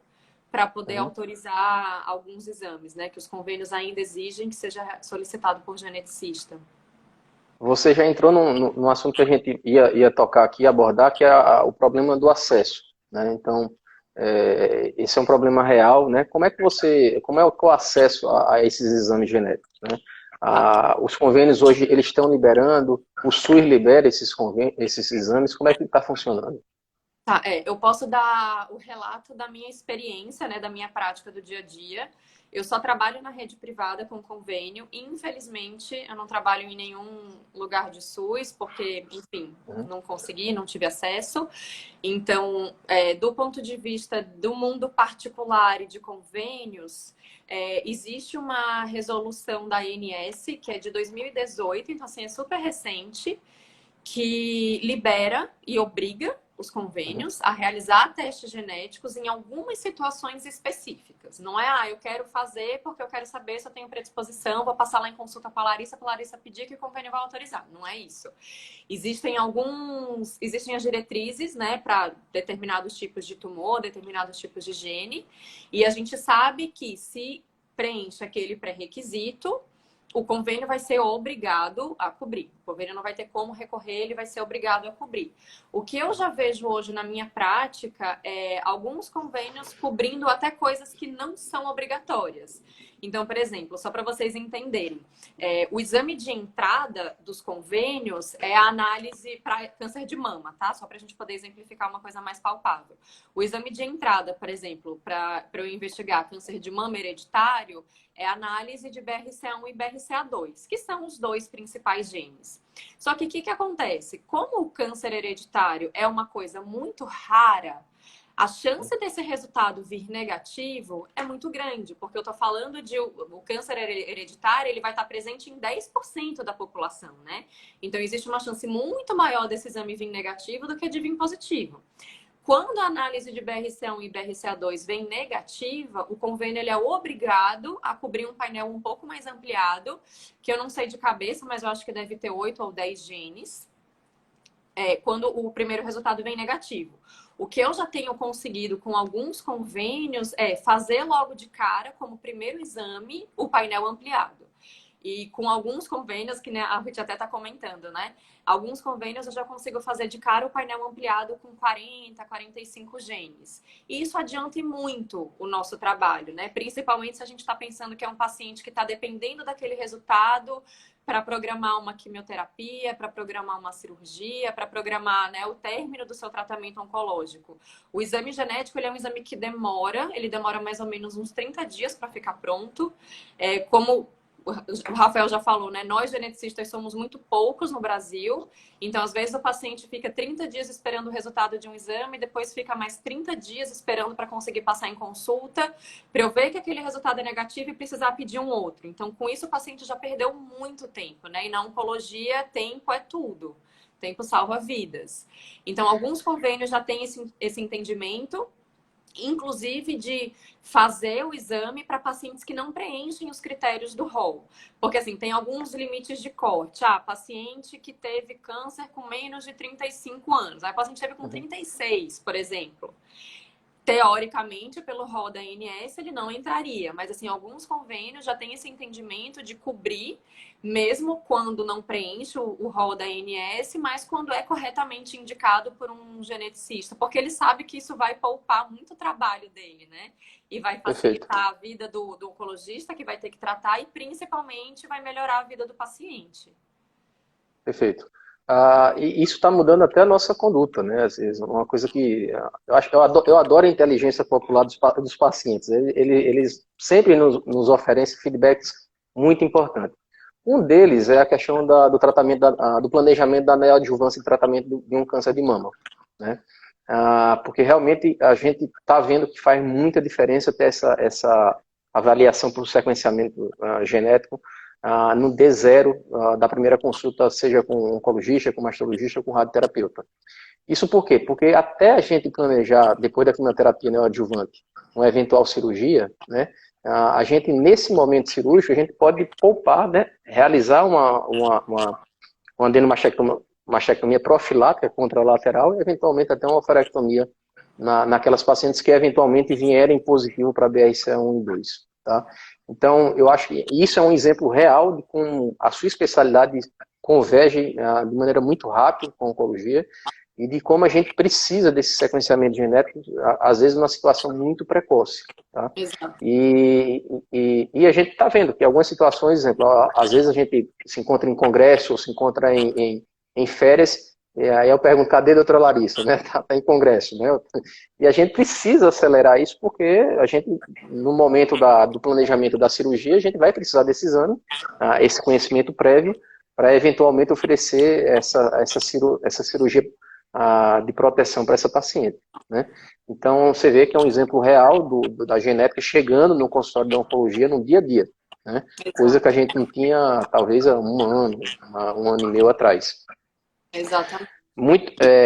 para poder Uhum. autorizar alguns exames, né? Que os convênios ainda exigem que seja solicitado por geneticista. Você já entrou num assunto que a gente ia tocar aqui, abordar, que é o problema do acesso, né? Então, esse é um problema real, né? Como é o acesso a esses exames genéticos, né? Tá. Os convênios hoje, eles estão liberando, o SUS libera esses exames, como é que está funcionando? Tá, eu posso dar o relato da minha experiência, né, da minha prática do dia a dia. Eu só trabalho na rede privada com convênio. Infelizmente, eu não trabalho em nenhum lugar de SUS, porque, enfim, Uhum, não consegui, não tive acesso. Então, do ponto de vista do mundo particular e de convênios, existe uma resolução da ANS, que é de 2018, então, assim, é super recente, que libera e obriga os convênios a realizar testes genéticos em algumas situações específicas. Não é, eu quero fazer porque eu quero saber se eu tenho predisposição, vou passar lá em consulta com a Larissa pedir que o convênio vai autorizar. Não é isso. Existem as diretrizes, né, para determinados tipos de tumor, determinados tipos de gene, e a gente sabe que se preenche aquele pré-requisito, o convênio vai ser obrigado a cobrir. O convênio não vai ter como recorrer, ele vai ser obrigado a cobrir. O que eu já vejo hoje na minha prática é alguns convênios cobrindo até coisas que não são obrigatórias. Então, por exemplo, só para vocês entenderem, o exame de entrada dos convênios é a análise para câncer de mama, tá? Só para a gente poder exemplificar uma coisa mais palpável. O exame de entrada, por exemplo, para eu investigar câncer de mama hereditário, é a análise de BRCA1 e BRCA2, que são os dois principais genes. Só que o que acontece? Como o câncer hereditário é uma coisa muito rara, a chance desse resultado vir negativo é muito grande, porque eu estou falando de o câncer hereditário, ele vai estar presente em 10% da população, né? Então, existe uma chance muito maior desse exame vir negativo do que de vir positivo. Quando a análise de BRCA1 e BRCA2 vem negativa, o convênio ele é obrigado a cobrir um painel um pouco mais ampliado, que eu não sei de cabeça, mas eu acho que deve ter 8 ou 10 genes, quando o primeiro resultado vem negativo. O que eu já tenho conseguido com alguns convênios é fazer logo de cara, como primeiro exame, o painel ampliado. E com alguns convênios, que né, a Ruth até está comentando, né? Alguns convênios eu já consigo fazer de cara o painel ampliado com 40, 45 genes. E isso adianta muito o nosso trabalho, né? Principalmente se a gente está pensando que é um paciente que está dependendo daquele resultado para programar uma quimioterapia, para programar uma cirurgia, para programar, né, o término do seu tratamento oncológico. O exame genético ele é um exame que ele demora mais ou menos uns 30 dias para ficar pronto. Como o Rafael já falou, né? Nós geneticistas somos muito poucos no Brasil, então às vezes o paciente fica 30 dias esperando o resultado de um exame, depois fica mais 30 dias esperando para conseguir passar em consulta, para eu ver que aquele resultado é negativo e precisar pedir um outro. Então, com isso, o paciente já perdeu muito tempo, né? E na oncologia, tempo é tudo. Tempo salva vidas. Então, alguns convênios já têm esse entendimento, inclusive de fazer o exame para pacientes que não preenchem os critérios do rol. Porque, assim, tem alguns limites de corte. Paciente que teve câncer com menos de 35 anos. Aí, o paciente teve com 36, por exemplo. Teoricamente, pelo rol da ANS, ele não entraria. Mas, assim, alguns convênios já têm esse entendimento de cobrir, mesmo quando não preenche o rol da ANS, mas quando é corretamente indicado por um geneticista. Porque ele sabe que isso vai poupar muito trabalho dele, né? E vai facilitar Perfeito. a vida do oncologista, que vai ter que tratar, e principalmente vai melhorar a vida do paciente. Perfeito. E isso está mudando até a nossa conduta, né? Às vezes, uma coisa que eu adoro a inteligência popular dos pacientes. Eles sempre nos oferecem feedbacks muito importantes. Um deles é a questão do tratamento, do planejamento da neoadjuvância e tratamento de um câncer de mama, né? Porque realmente a gente está vendo que faz muita diferença ter essa avaliação por sequenciamento genético no D0 da primeira consulta, seja com oncologista, com mastologista ou com radioterapeuta. Isso por quê? Porque até a gente planejar, depois da quimioterapia neoadjuvante, uma eventual cirurgia, né, a gente, nesse momento cirúrgico, a gente pode poupar, né, realizar uma adenomastectomia profilática contralateral e, eventualmente, até uma ovarectomia naquelas pacientes que, eventualmente, vierem positivo para BRCA1 e 2. Tá? Então, eu acho que isso é um exemplo real de como a sua especialidade converge de maneira muito rápida com a oncologia e de como a gente precisa desse sequenciamento genético, às vezes, numa situação muito precoce. Tá? Exato. E a gente está vendo que algumas situações, exemplo, às vezes a gente se encontra em congresso ou se encontra em férias, e aí eu pergunto, cadê a doutora Larissa? Né? Tá em congresso, né? E a gente precisa acelerar isso porque a gente, no momento do planejamento da cirurgia, a gente vai precisar desse exame, esse conhecimento prévio, para eventualmente oferecer essa cirurgia de proteção para essa paciente, né? Então, você vê que é um exemplo real da genética chegando no consultório de oncologia no dia a dia, né? Coisa que a gente não tinha, talvez, há um ano e meio atrás. Exatamente.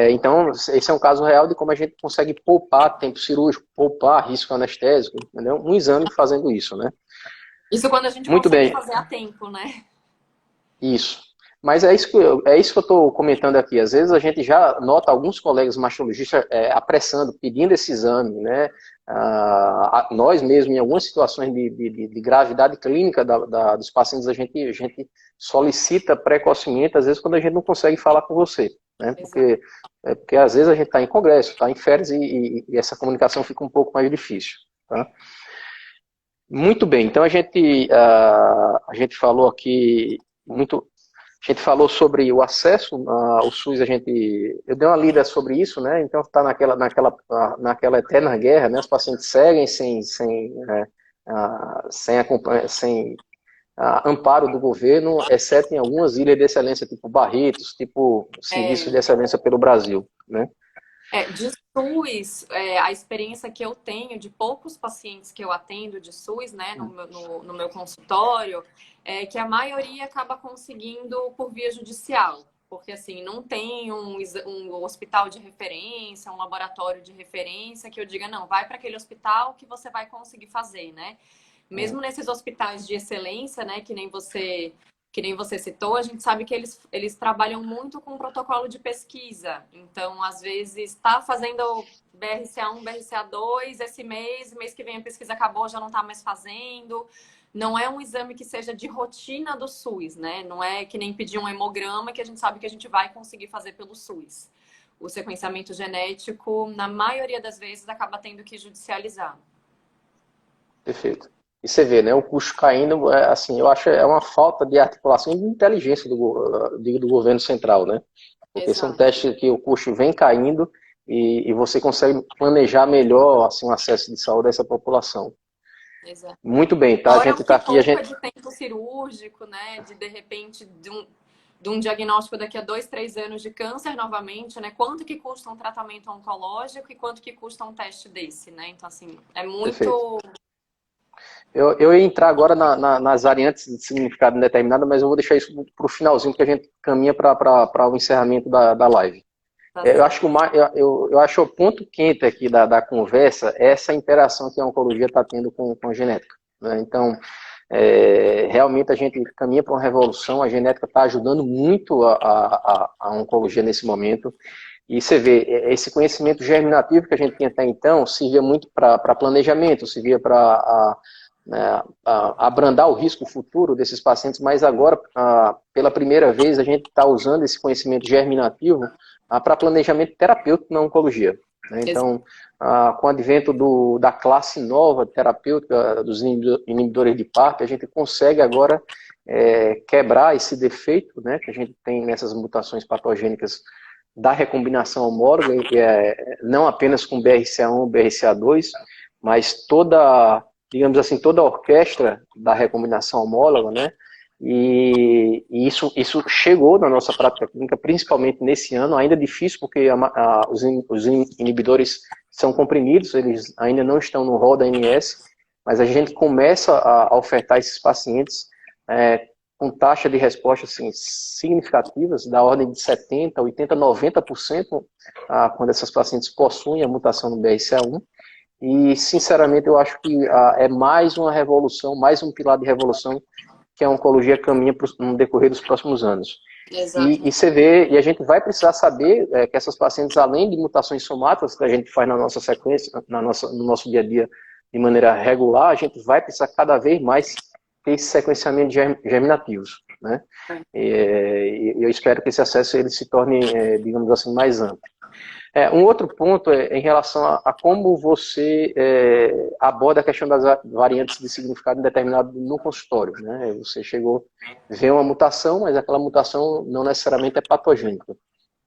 Então, esse é um caso real de como a gente consegue poupar tempo cirúrgico, poupar risco anestésico, entendeu? Um exame fazendo isso, né? Isso quando a gente Muito consegue bem, fazer a tempo, né? isso. Mas é isso que eu estou comentando aqui. Às vezes a gente já nota alguns colegas mastologistas apressando, pedindo esse exame, né? Nós mesmos, em algumas situações de gravidade clínica dos pacientes, a gente solicita precocemente, às vezes quando a gente não consegue falar com você, né? Exato. Porque às vezes a gente está em congresso, está em férias e essa comunicação fica um pouco mais difícil, tá? Muito bem, então a gente falou aqui muito. A gente falou sobre o acesso ao SUS, eu dei uma lida sobre isso, né? Então está naquela eterna guerra, né? Os pacientes seguem sem amparo do governo, exceto em algumas ilhas de excelência, tipo Barretos, tipo Serviço de É, Excelência pelo Brasil, né? de SUS, a experiência que eu tenho de poucos pacientes que eu atendo de SUS, né, no meu consultório, é que a maioria acaba conseguindo por via judicial. Porque, assim, não tem um hospital de referência, um laboratório de referência que eu diga, não, vai para aquele hospital que você vai conseguir fazer, né? Mesmo nesses hospitais de excelência, né, que nem você citou, a gente sabe que eles trabalham muito com protocolo de pesquisa. Então, às vezes, está fazendo BRCA1, BRCA2 esse mês que vem a pesquisa acabou, já não está mais fazendo. Não é um exame que seja de rotina do SUS, né? Não é que nem pedir um hemograma que a gente sabe que a gente vai conseguir fazer pelo SUS. O sequenciamento genético, na maioria das vezes, acaba tendo que judicializar. Perfeito. E você vê, né, o custo caindo, assim, eu acho uma falta de articulação e de inteligência do governo central, né? Porque são Exato, testes que o custo vem caindo e você consegue planejar melhor assim, o acesso de saúde dessa população. exato. Muito bem, tá? A Fora gente o está que aqui, a poupa gente. de tempo cirúrgico, né? De repente, de um diagnóstico daqui a 2, 3 anos de câncer novamente, né? Quanto que custa um tratamento oncológico e quanto que custa um teste desse, né? Então, assim, é Perfeito. muito... Eu ia entrar agora nas variantes de significado indeterminado, mas eu vou deixar isso para o finalzinho, porque a gente caminha para o encerramento da live. Tá Eu certo. acho que eu acho o ponto quente aqui da conversa é essa interação que a oncologia está tendo com a genética, né? Então, realmente a gente caminha para uma revolução, a genética está ajudando muito a oncologia nesse momento. E você vê, esse conhecimento germinativo que a gente tinha até então servia muito para planejamento, servia para abrandar o risco futuro desses pacientes, mas agora, pela primeira vez, a gente está usando esse conhecimento germinativo para planejamento terapêutico na oncologia, né? Então, com o advento da classe nova terapêutica dos inibidores de PARP, a gente consegue agora quebrar esse defeito, né, que a gente tem nessas mutações patogênicas da recombinação homóloga, não apenas com BRCA1, BRCA2, mas digamos assim, toda a orquestra da recombinação homóloga, né? E isso chegou na nossa prática clínica, principalmente nesse ano, ainda é difícil, porque os inibidores são comprimidos, eles ainda não estão no rol da ANS, mas a gente começa a ofertar esses pacientes com taxa de resposta assim, significativas, da ordem de 70%, 80%, 90%, quando essas pacientes possuem a mutação no BRCA1. E, sinceramente, eu acho que é mais uma revolução, mais um pilar de revolução que a oncologia caminha no decorrer dos próximos anos. E Exato. você vê, e a gente vai precisar saber que essas pacientes, além de mutações somáticas que a gente faz na nossa sequência, no nosso dia a dia de maneira regular, a gente vai precisar cada vez mais ter esse sequenciamento de germinativos, né? E eu espero que esse acesso ele se torne, digamos assim, mais amplo. Um outro ponto é em relação a como você aborda a questão das variantes de significado indeterminado no consultório, né? Você vê uma mutação, mas aquela mutação não necessariamente é patogênica.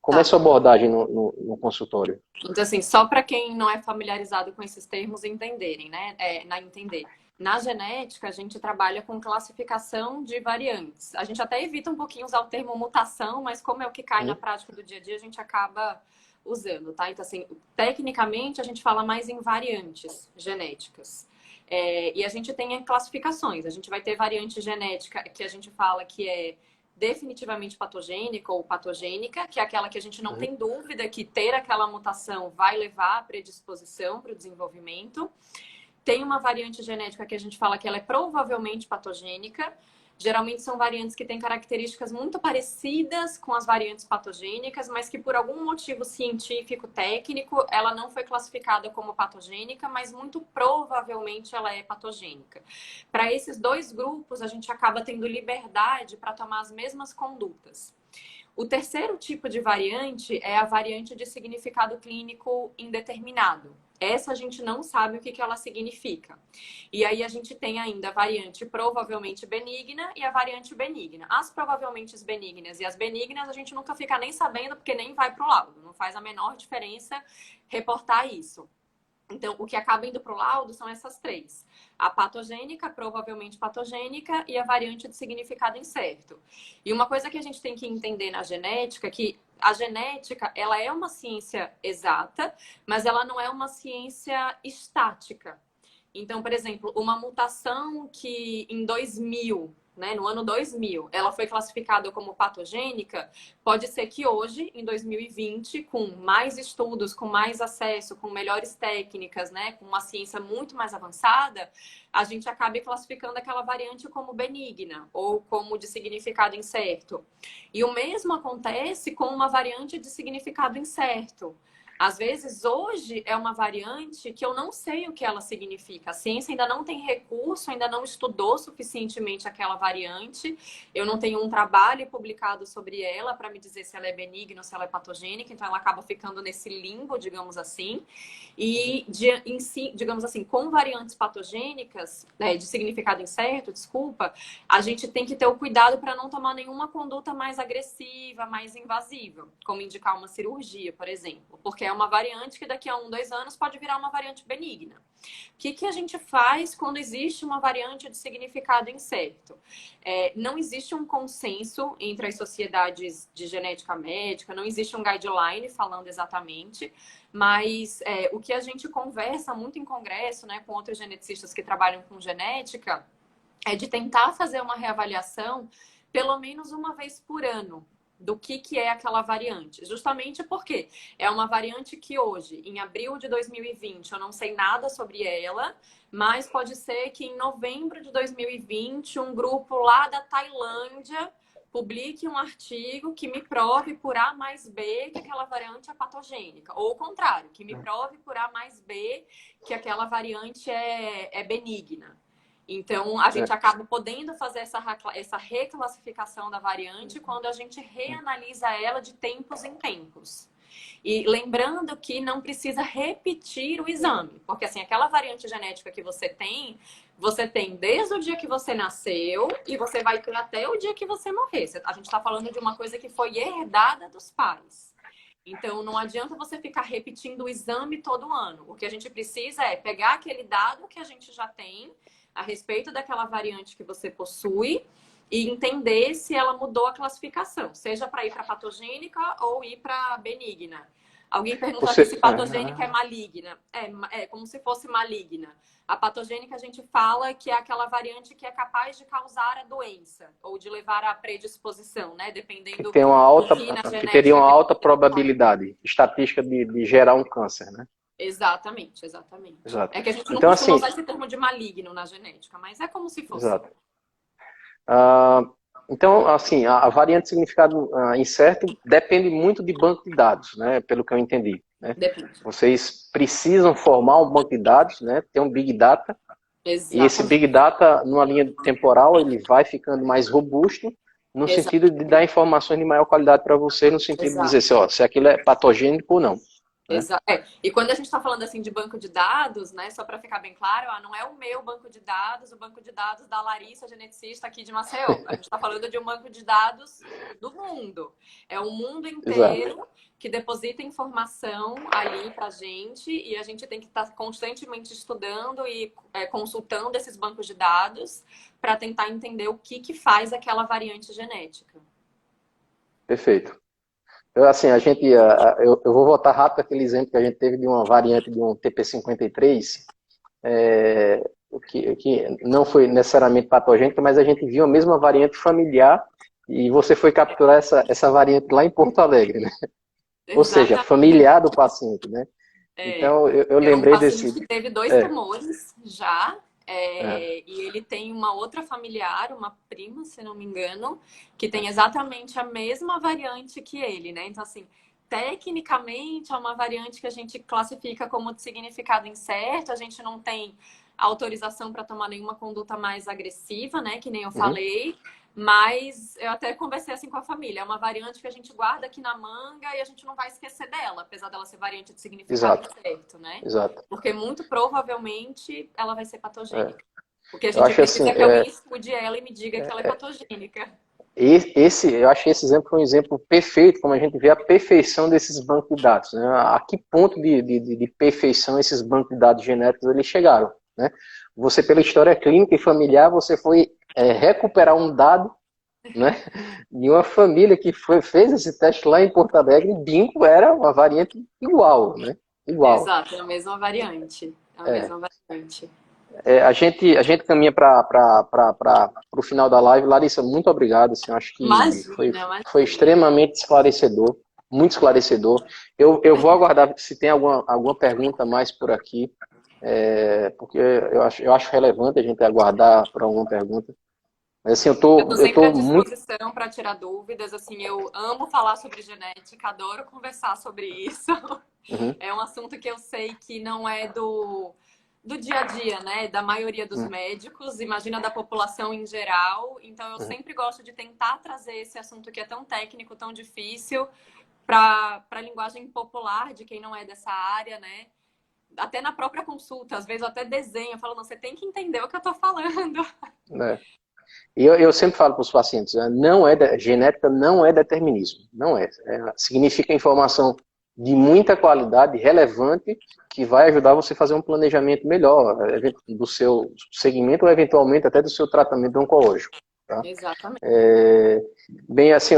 Como é a Tá. sua abordagem no consultório? Então, assim, só para quem não é familiarizado com esses termos entenderem, né? Entender. Na genética, a gente trabalha com classificação de variantes. A gente até evita um pouquinho usar o termo mutação, mas como é o que cai na prática do dia a dia, a gente acaba usando, tá? Então, assim, tecnicamente, a gente fala mais em variantes genéticas. E a gente tem classificações. A gente vai ter variante genética que a gente fala que é definitivamente patogênica ou patogênica, que é aquela que a gente não tem dúvida que ter aquela mutação vai levar à predisposição para o desenvolvimento. Tem uma variante genética que a gente fala que ela é provavelmente patogênica. Geralmente são variantes que têm características muito parecidas com as variantes patogênicas, mas que por algum motivo científico, técnico, ela não foi classificada como patogênica, mas muito provavelmente ela é patogênica. Para esses dois grupos, a gente acaba tendo liberdade para tomar as mesmas condutas. O terceiro tipo de variante é a variante de significado clínico indeterminado. Essa a gente não sabe o que ela significa. E aí a gente tem ainda a variante provavelmente benigna e a variante benigna. As provavelmente benignas e as benignas a gente nunca fica nem sabendo porque nem vai para o laudo. Não faz a menor diferença reportar isso. Então, o que acaba indo para o laudo são essas três. A patogênica, provavelmente patogênica, e a variante de significado incerto. E uma coisa que a gente tem que entender na genética é que a genética, ela é uma ciência exata, mas ela não é uma ciência estática. Então, por exemplo, uma mutação que em 2000, né, no ano 2000, ela foi classificada como patogênica, pode ser que hoje, em 2020, com mais estudos, com mais acesso, com melhores técnicas, né, com uma ciência muito mais avançada, a gente acabe classificando aquela variante como benigna ou como de significado incerto. E o mesmo acontece com uma variante de significado incerto. Às vezes, hoje, é uma variante que eu não sei o que ela significa. A ciência ainda não tem recurso, ainda não estudou suficientemente aquela variante. Eu não tenho um trabalho publicado sobre ela para me dizer se ela é benigna ou se ela é patogênica. Então, ela acaba ficando nesse limbo, digamos assim. E, digamos assim, com variantes patogênicas, de significado incerto, desculpa, a gente tem que ter o cuidado para não tomar nenhuma conduta mais agressiva, mais invasiva, como indicar uma cirurgia, por exemplo. Porque é uma variante que daqui a 1, 2 anos pode virar uma variante benigna. O que a gente faz quando existe uma variante de significado incerto? Não existe um consenso entre as sociedades de genética médica, não existe um guideline falando exatamente, mas o que a gente conversa muito em congresso, né, com outros geneticistas que trabalham com genética, é de tentar fazer uma reavaliação pelo menos uma vez por ano do que é aquela variante. Justamente porque é uma variante que hoje, em abril de 2020, eu não sei nada sobre ela, mas pode ser que em novembro de 2020, um grupo lá da Tailândia publique um artigo que me prove por A mais B que aquela variante é patogênica. Ou o contrário, que me prove por A mais B que aquela variante é benigna. Então, a gente acaba podendo fazer essa reclassificação da variante quando a gente reanalisa ela de tempos em tempos. E lembrando que não precisa repetir o exame, porque assim, aquela variante genética que você tem desde o dia que você nasceu e você vai ter até o dia que você morrer. A gente está falando de uma coisa que foi herdada dos pais. Então, não adianta você ficar repetindo o exame todo ano. O que a gente precisa é pegar aquele dado que a gente já tem a respeito daquela variante que você possui e entender se ela mudou a classificação, seja para ir para patogênica ou ir para benigna. Alguém perguntou aqui se patogênica é maligna. É como se fosse maligna. A patogênica a gente fala que é aquela variante que é capaz de causar a doença ou de levar à predisposição, né? Dependendo que tem uma alta, do que na genética. Que teria uma alta probabilidade estatística de gerar um câncer, né? Exatamente. Exato. É que a gente não então, costuma assim, usar esse termo de maligno na genética, mas é como se fosse. Exato. Então, assim, a variante de significado incerto depende muito de banco de dados, né? Pelo que eu entendi. Né? Depende. Vocês precisam formar um banco de dados, né? Ter um Big Data. Exatamente. E esse Big Data, numa linha temporal, ele vai ficando mais robusto no sentido de dar informações de maior qualidade para você, no sentido de dizer assim, ó, se aquilo é patogênico ou não. Exato. E quando a gente está falando assim de banco de dados, né, só para ficar bem claro, não é o meu banco de dados, o banco de dados da Larissa, geneticista aqui de Maceió. A gente está falando de um banco de dados do mundo. É o mundo inteiro Exato. Que deposita informação ali para a gente e a gente tem que estar constantemente estudando e consultando esses bancos de dados para tentar entender o que faz aquela variante genética. Perfeito. Assim, eu vou voltar rápido aquele exemplo que a gente teve de uma variante de um TP53, que não foi necessariamente patogênica, mas a gente viu a mesma variante familiar e você foi capturar essa variante lá em Porto Alegre, né? Ou seja, Exatamente. familiar do paciente, né? É, Então, eu é um lembrei paciente desse... que teve dois É, tumores já, é, e ele tem uma outra familiar, uma prima, se não me engano, que tem exatamente a mesma variante que ele, né? Então, assim, tecnicamente é uma variante que a gente classifica como de significado incerto, a gente não tem autorização para tomar nenhuma conduta mais agressiva, né? Que nem eu uhum, falei. Mas eu até conversei assim com a família. É uma variante que a gente guarda aqui na manga e a gente não vai esquecer dela, apesar dela ser variante de significado exato, incerto, né? exato. Porque muito provavelmente ela vai ser É. patogênica. O que a Eu gente acho assim, precisa é que alguém estude ela e me diga que ela é patogênica. eu acho que esse exemplo foi um exemplo perfeito, como a gente vê a perfeição desses bancos de dados, né? A que ponto de perfeição esses bancos de dados genéticos eles chegaram, né? Você, pela história clínica e familiar, você foi recuperar um dado, né, de uma família que fez esse teste lá em Porto Alegre, e bingo, era uma variante igual, né? Igual. Exato, é a mesma variante. É a É. mesma variante. A gente caminha para o final da live. Larissa, muito obrigado. Assim, eu acho que foi, Imagina, foi imagina. extremamente esclarecedor, muito esclarecedor. Eu vou aguardar se tem alguma pergunta mais por aqui, porque eu acho relevante a gente aguardar para alguma pergunta. Mas assim, eu Eu tô, estou eu sempre à tô muito. disposição para tirar dúvidas. Assim, eu amo falar sobre genética, adoro conversar sobre isso. Uhum, É um assunto que eu sei que não é do dia a dia, né? Da maioria dos uhum, médicos, imagina da população em geral. Então, eu uhum. sempre gosto de tentar trazer esse assunto que é tão técnico, tão difícil, para a linguagem popular de quem não é dessa área, né? Até na própria consulta, às vezes eu até desenho, eu falo, não, você tem que entender o que eu estou falando. É. E eu sempre falo para os pacientes, não genética não é determinismo, não é. Significa informação de muita qualidade, relevante, que vai ajudar você a fazer um planejamento melhor do seu segmento ou eventualmente até do seu tratamento oncológico. Tá? Exatamente. Bem, assim,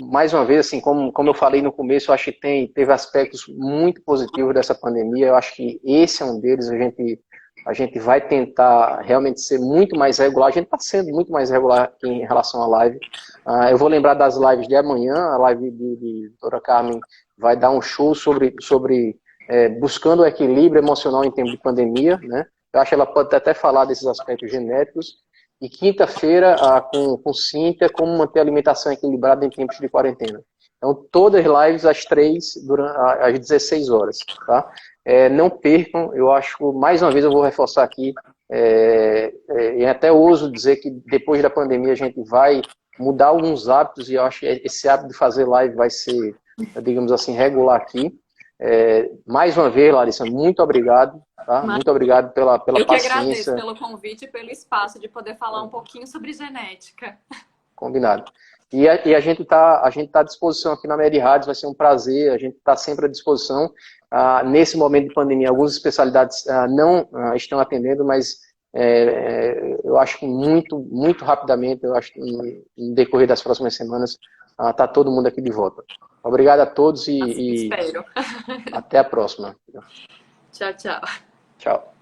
mais uma vez, assim, como eu falei no começo, eu acho que teve aspectos muito positivos dessa pandemia. Eu acho que esse é um deles. A gente vai tentar realmente ser muito mais regular. A gente está sendo muito mais regular aqui em relação à live. Eu vou lembrar das lives de amanhã. A live de doutora Carmen vai dar um show sobre buscando o equilíbrio emocional em tempo de pandemia, né? Eu acho que ela pode até falar desses aspectos genéticos. E quinta-feira, com Cíntia, como manter a alimentação equilibrada em tempos de quarentena. Então, todas as lives às 3, às 16 horas. Tá? Não percam, eu acho, mais uma vez eu vou reforçar aqui, e até ouso dizer que depois da pandemia a gente vai mudar alguns hábitos, e eu acho que esse hábito de fazer live vai ser, digamos assim, regular aqui. Mais uma vez, Larissa, muito obrigado. Tá? Muito obrigado pela Eu que agradeço paciência. pelo convite e pelo espaço de poder falar um pouquinho sobre genética. Combinado. E a gente tá à disposição aqui na Med Rádios, vai ser um prazer, a gente está sempre à disposição. Nesse momento de pandemia, algumas especialidades não estão atendendo, mas eu acho que muito, muito rapidamente, eu acho que no decorrer das próximas semanas, está todo mundo aqui de volta. Obrigado a todos Assim e espero. até a próxima. Tchau, tchau. Tchau.